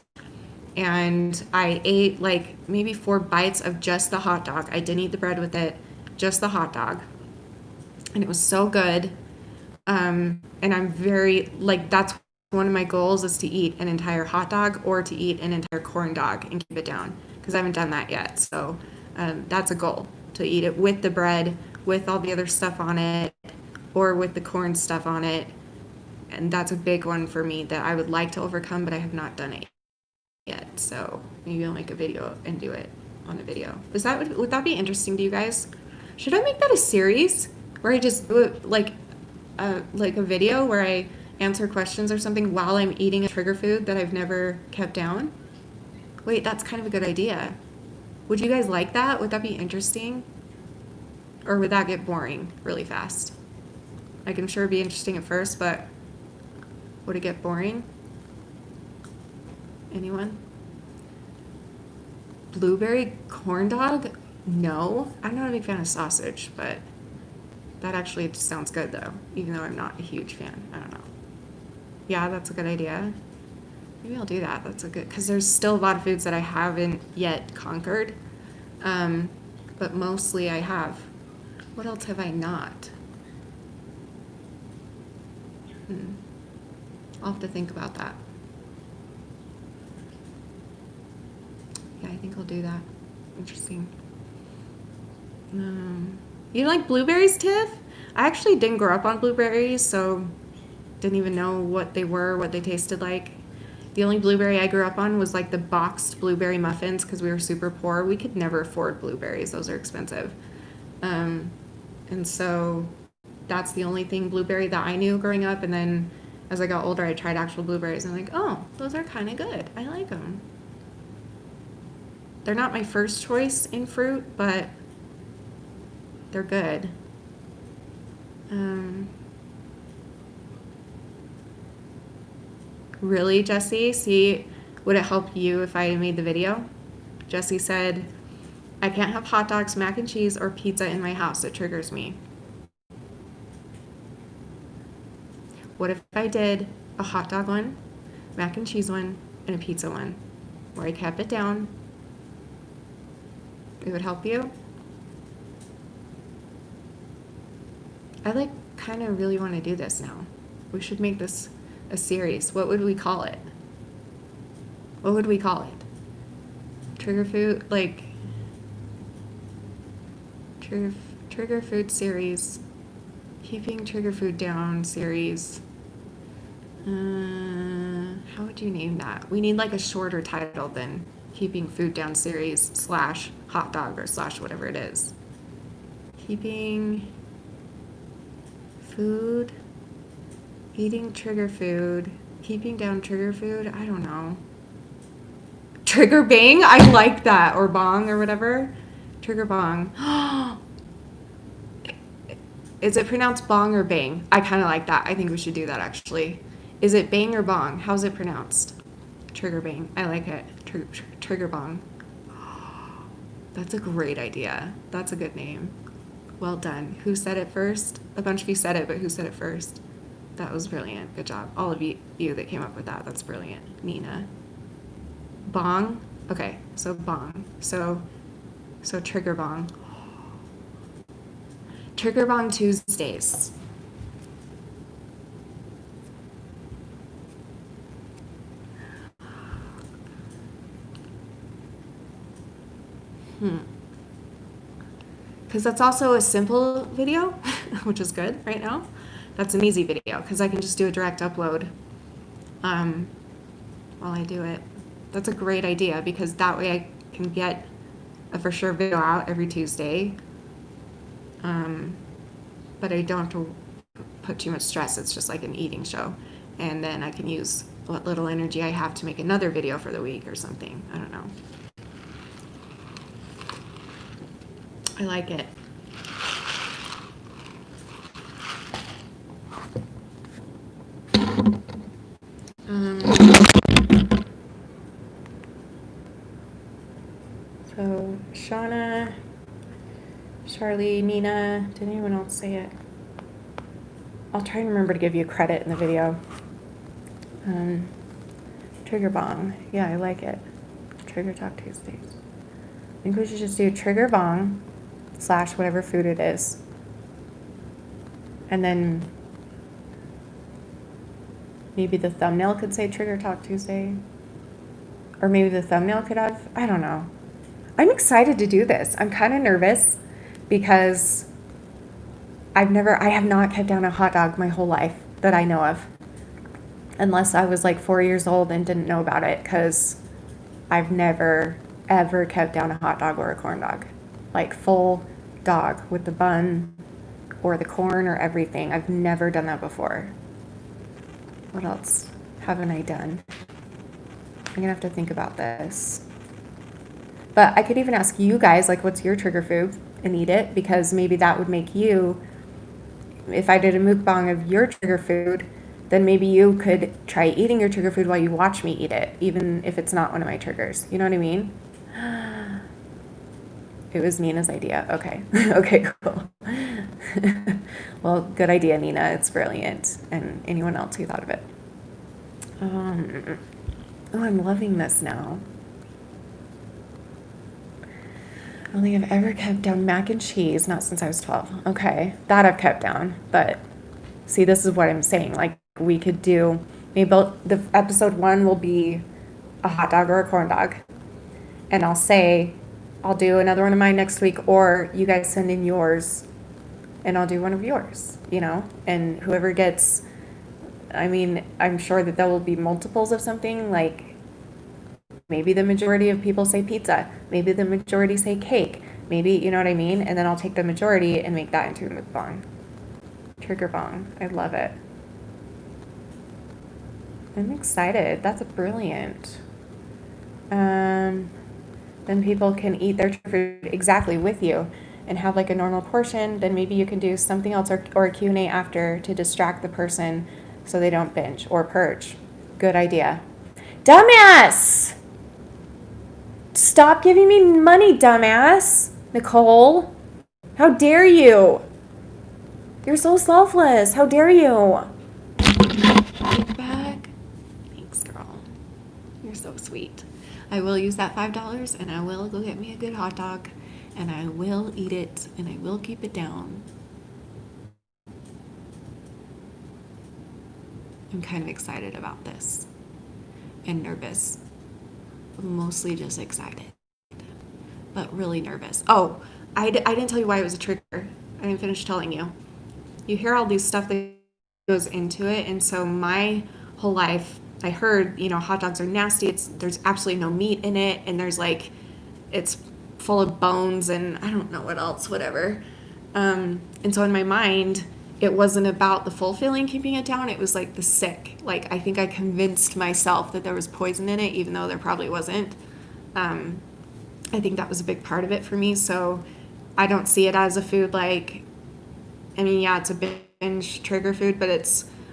and I ate like maybe 4 bites of just the hot dog. I didn't eat the bread with it, just the hot dog. And it was so good. And I'm very, like, that's one of my goals, is to eat an entire hot dog or to eat an entire corn dog and keep it down, because I haven't done that yet. So that's a goal, to eat it with the bread, with all the other stuff on it, or with the corn stuff on it. And that's a big one for me that I would like to overcome, but I have not done it yet. So maybe I'll make a video and do it on a video. Would that be interesting to you guys? Should I make that a series where I just do it like a video where I answer questions or something while I'm eating a trigger food that I've never kept down? Wait, that's kind of a good idea. Would you guys like that? Would that be interesting? Or would that get boring really fast? Like, I'm sure it'd be interesting at first, but would it get boring? Anyone? Blueberry corn dog? No. I'm not a big fan of sausage, but that actually sounds good though, even though I'm not a huge fan. I don't know. Yeah, that's a good idea. Maybe I'll do that. That's a good, because there's still a lot of foods that I haven't yet conquered. But mostly I have. What else have I not? I'll have to think about that. Yeah, I think I'll do that. Interesting. You like blueberries, Tiff? I actually didn't grow up on blueberries, so didn't even know what they were, what they tasted like. The only blueberry I grew up on was like the boxed blueberry muffins because we were super poor. We could never afford blueberries. Those are expensive. And so that's the only thing blueberry that I knew growing up. And then as I got older, I tried actual blueberries and I'm like, oh, those are kind of good. I like them. They're not my first choice in fruit, but they're good. Really, Jesse? See, would it help you if I made the video? Jesse said, I can't have hot dogs, mac and cheese, or pizza in my house. It triggers me. What if I did a hot dog one, mac and cheese one, and a pizza one, where I kept it down? It would help you? I like kind of really want to do this now. We should make this a series. What would we call it? What would we call it? Trigger food, like trigger food series, keeping trigger food down series. How would you name that? We need like a shorter title than keeping food down series / hot dog or / whatever it is. Keeping food, eating trigger food, keeping down trigger food. I don't know. Trigger bang? I like that. Or bong or whatever. Trigger bong. Is it pronounced bong or bang? I kind of like that. I think we should do that actually. Is it bang or bong? How's it pronounced? Trigger bang. I like it. Trigger bong. That's a great idea. That's a good name. Well done. Who said it first? A bunch of you said it, but who said it first? That was brilliant. Good job. All of you that came up with that. That's brilliant. Nina. Bong? Okay, so bong. So trigger bong. Trigger bong Tuesdays. Because that's also a simple video, which is good right now. That's an easy video because I can just do a direct upload while I do it. That's a great idea because that way I can get a for sure video out every Tuesday. But I don't have to put too much stress. It's just like an eating show. And then I can use what little energy I have to make another video for the week or something. I don't know. I like it. So Shauna, Charlie, Nina, did anyone else say it? I'll try and remember to give you credit in the video. Trigger bong. Yeah, I like it. Trigger Talk Tuesdays. I think we should just do trigger bong / whatever food it is. And then maybe the thumbnail could say Trigger Talk Tuesday. Or maybe the thumbnail could have, I don't know. I'm excited to do this. I'm kind of nervous because I have not kept down a hot dog my whole life that I know of. Unless I was like 4 years old and didn't know about it, because I've never, ever kept down a hot dog or a corn dog. Like full dog with the bun or the corn or everything. I've never done that before. What else haven't I done? I'm gonna have to think about this. But I could even ask you guys, like, what's your trigger food and eat it, because maybe that would make you, if I did a mukbang of your trigger food, then maybe you could try eating your trigger food while you watch me eat it, even if it's not one of my triggers. You know what I mean? It was Nina's idea. Okay. Okay, cool. Well, good idea, Nina. It's brilliant. And anyone else who thought of it. Oh, I'm loving this now. I don't think I've ever kept down mac and cheese, not since I was 12. Okay, that I've kept down. But see, this is what I'm saying. Like, we could do, maybe the episode 1 will be a hot dog or a corn dog. And I'll say, I'll do another one of mine next week, or you guys send in yours and I'll do one of yours, you know? And whoever gets, I mean, I'm sure that there will be multiples of something, like maybe the majority of people say pizza, maybe the majority say cake, maybe, you know what I mean? And then I'll take the majority and make that into a mukbang. Trigger bong. I love it. I'm excited. That's brilliant. Then people can eat their trigger food exactly with you and have like a normal portion. Then maybe you can do something else or a Q&A after to distract the person so they don't binge or purge. Good idea. Dumbass! Stop giving me money, dumbass. Nicole, how dare you? You're so selfless. How dare you? Bag. Thanks, girl. You're so sweet. I will use that $5 and I will go get me a good hot dog and I will eat it and I will keep it down. I'm kind of excited about this and nervous. Mostly just excited, but really nervous. Oh, I didn't tell you why it was a trigger. I didn't finish telling you. You hear all these stuff that goes into it, and so my whole life I heard, you know, hot dogs are nasty. There's absolutely no meat in it, and there's like, it's full of bones, and I don't know what else, whatever. And so in my mind, it wasn't about the full feeling keeping it down. It was like the sick. Like, I think I convinced myself that there was poison in it, even though there probably wasn't. I think that was a big part of it for me. So I don't see it as a food like, I mean, yeah, it's a binge trigger food, but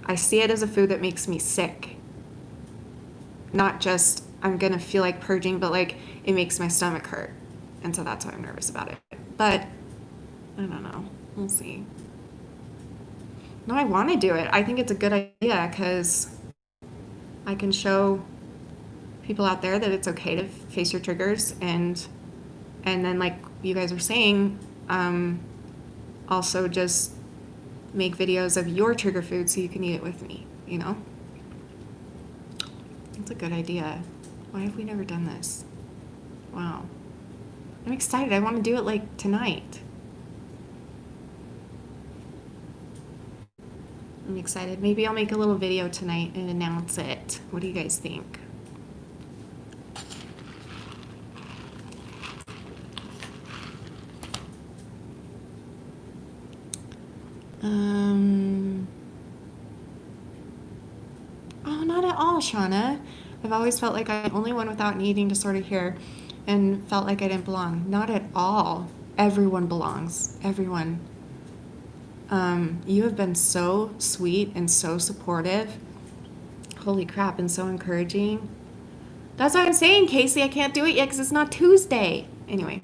I see it as a food that makes me sick. Not just I'm gonna feel like purging, but like it makes my stomach hurt. And so that's why I'm nervous about it. But I don't know. We'll see. No, I want to do it. I think it's a good idea because I can show people out there that it's okay to face your triggers and then like you guys are saying, also just make videos of your trigger food so you can eat it with me, you know? That's a good idea. Why have we never done this? Wow. I'm excited. I want to do it like tonight. I'm excited. Maybe I'll make a little video tonight and announce it. What do you guys think? Oh, not at all, Shauna. I've always felt like I'm the only one without an eating disorder here and felt like I didn't belong. Not at all. Everyone belongs. Everyone. You have been so sweet and so supportive. Holy crap, and so encouraging. That's what I'm saying, Casey. I can't do it yet because it's not Tuesday. Anyway,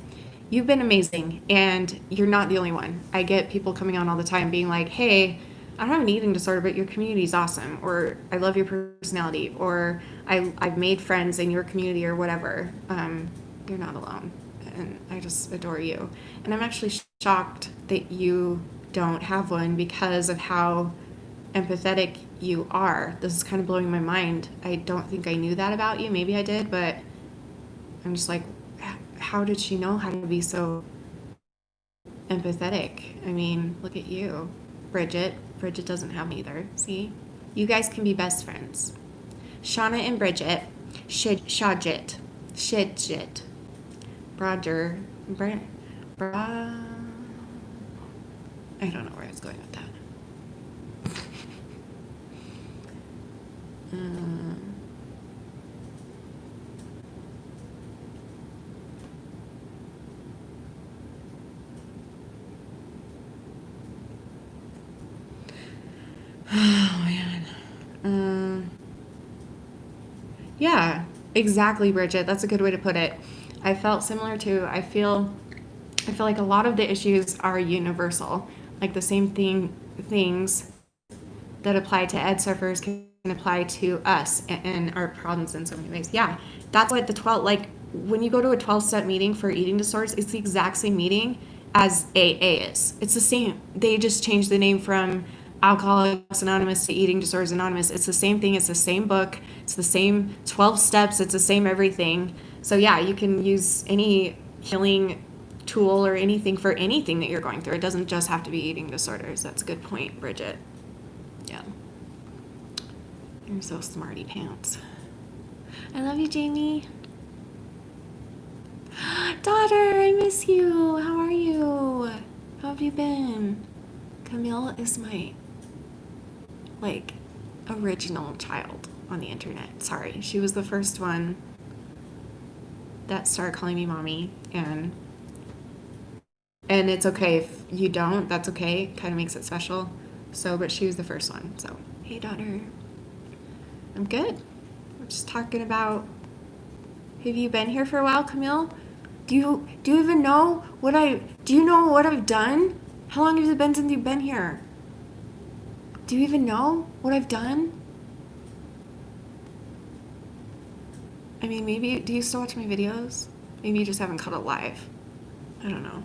you've been amazing, and you're not the only one. I get people coming on all the time being like, hey, I don't have an eating disorder, but your community is awesome, or I love your personality, or I've made friends in your community, or whatever. You're not alone, and I just adore you. And I'm actually shocked that you don't have one because of how empathetic you are. This is kind of blowing my mind. I don't think I knew that about you. Maybe I did, but I'm just like, how did she know how to be so empathetic? I mean, look at you. Bridget doesn't have either. See? You guys can be best friends. Shauna and Bridget. Shadjit. Roger. I don't know where I was going with that. Oh, man. Yeah, exactly, Bridget. That's a good way to put it. I felt similar to, I feel I feel like a lot of the issues are universal. Like the same things that apply to ed surfers can apply to us and our problems in so many ways. Yeah, that's what the 12, like when you go to a 12-step meeting for eating disorders, it's the exact same meeting as AA is. It's the same. They just changed the name from Alcoholics Anonymous to Eating Disorders Anonymous. It's the same thing. It's the same book. It's the same 12 steps. It's the same everything. So yeah, you can use any healing tool or anything for anything that you're going through. It doesn't just have to be eating disorders. That's a good point, Bridget. Yeah. You're so smarty pants. I love you, Jamie. Daughter, I miss you. How are you? How have you been? Camille is my, like, original child on the internet. Sorry. She was the first one that started calling me mommy, and it's okay if you don't. That's okay. Kind of makes it special. So, but she was the first one. So, hey, daughter. I'm good. We're just talking about. Have you been here for a while, Camille? Do you even know what do you know what I've done? How long has it been since you've been here? Do you even know what I've done? I mean, maybe, do you still watch my videos? Maybe you just haven't caught it live. I don't know.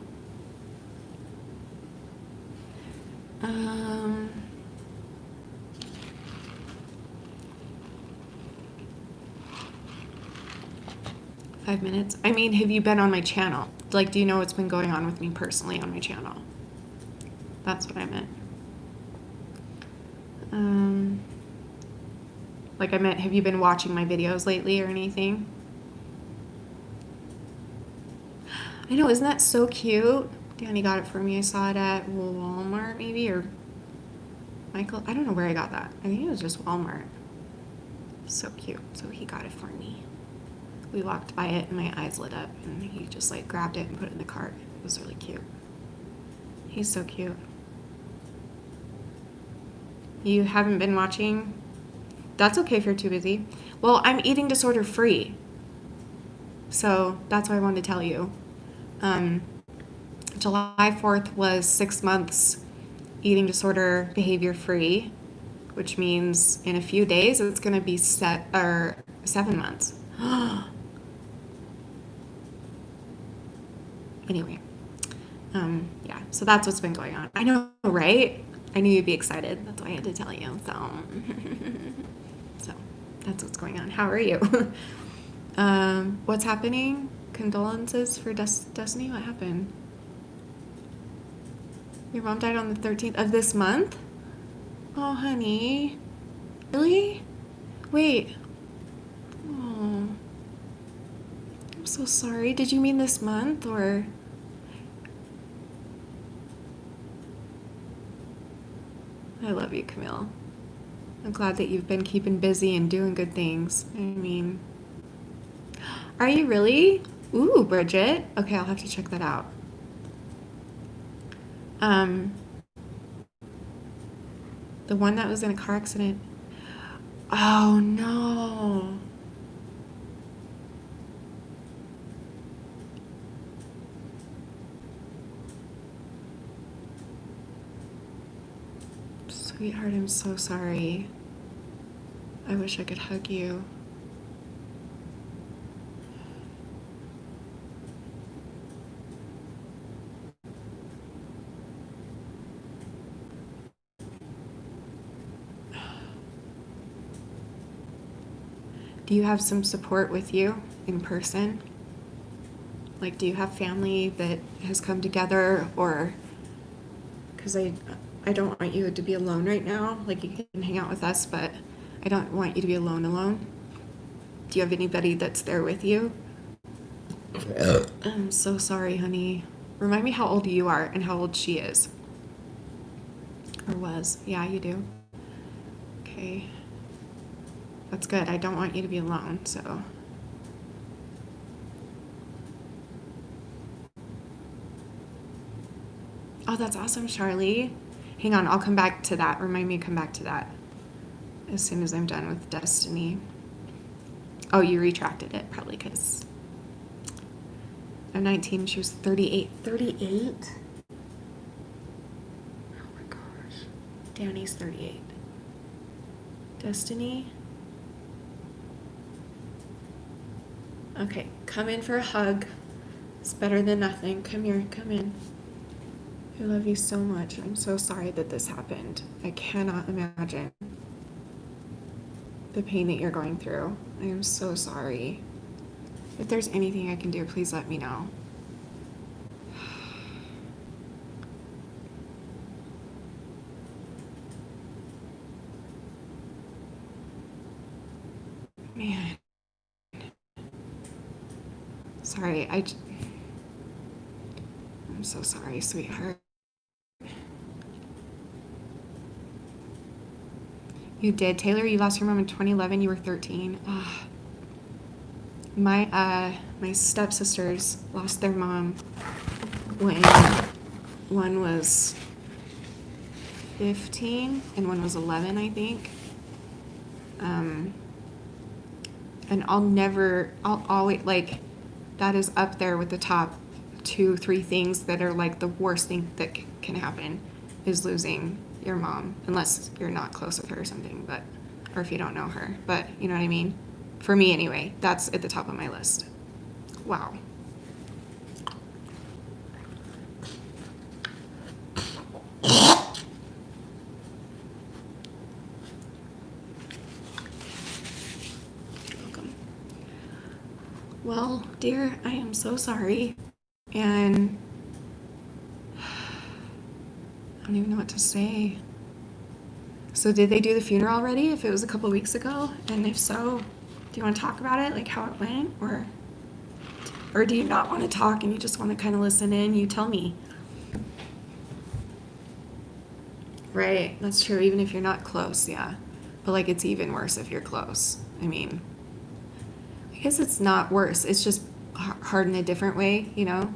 5 minutes. I mean, have you been on my channel? Like, do you know what's been going on with me personally on my channel? That's what I meant. Like I meant, have you been watching my videos lately or anything? I know, isn't that so cute? Danny got it for me. I saw it at Walmart maybe, or Michael. I don't know where I got that. I think it was just Walmart. So cute. So he got it for me. We walked by it and my eyes lit up and he just like grabbed it and put it in the cart. It was really cute. He's so cute. You haven't been watching? That's okay if you're too busy. Well, I'm eating disorder free. So that's what I wanted to tell you. July 4th was 6 months eating disorder behavior free, which means in a few days it's going to be 7 months. Anyway, yeah, so that's what's been going on. I know, right? I knew you'd be excited. That's why I had to tell you. So that's what's going on. How are you? What's happening? Condolences for Destiny? What happened? Your mom died on the 13th of this month? Oh, honey. Really? Wait. Oh. I'm so sorry. Did you mean this month or? I love you, Camille. I'm glad that you've been keeping busy and doing good things. I mean, are you really? Ooh, Bridget. Okay, I'll have to check that out. The one that was in a car accident. Oh, no. Sweetheart, I'm so sorry. I wish I could hug you. Do you have some support with you in person? Like, do you have family that has come together, or, because I don't want you to be alone right now. Like, you can hang out with us, but I don't want you to be alone. Do you have anybody that's there with you? I'm so sorry, honey. Remind me how old you are and how old she is. Or was. Yeah, you do. Okay. That's good. I don't want you to be alone, so. Oh, that's awesome, Charlie. Hang on, I'll come back to that. Remind me to come back to that as soon as I'm done with Destiny. Oh, you retracted it, probably because of 19. She was 38. 38? Oh my gosh. Danny's 38. Destiny? Okay, come in for a hug. It's better than nothing. Come here, come in. I love you so much. I'm so sorry that this happened. I cannot imagine the pain that you're going through. I am so sorry. If there's anything I can do, please let me know. Man. Sorry, I'm so sorry, sweetheart. You did, Taylor. You lost your mom in 2011. You were 13. Ugh. My stepsisters lost their mom when one was 15 and one was 11, I think. And I'll always, like, that is up there with the top 2-3 things that are like the worst thing that can happen is losing your mom, unless you're not close with her or something, or if you don't know her, but you know what I mean? For me anyway, that's at the top of my list. Wow. Welcome. Well, dear, I am so sorry, and I don't even know what to say. So did they do the funeral already, if it was a couple weeks ago? And if so, do you want to talk about it, like how it went? Or do you not want to talk and you just want to kind of listen in? You tell me. Right, that's true, even if you're not close, yeah. But like it's even worse if you're close. I mean, I guess it's not worse. It's just hard in a different way, you know?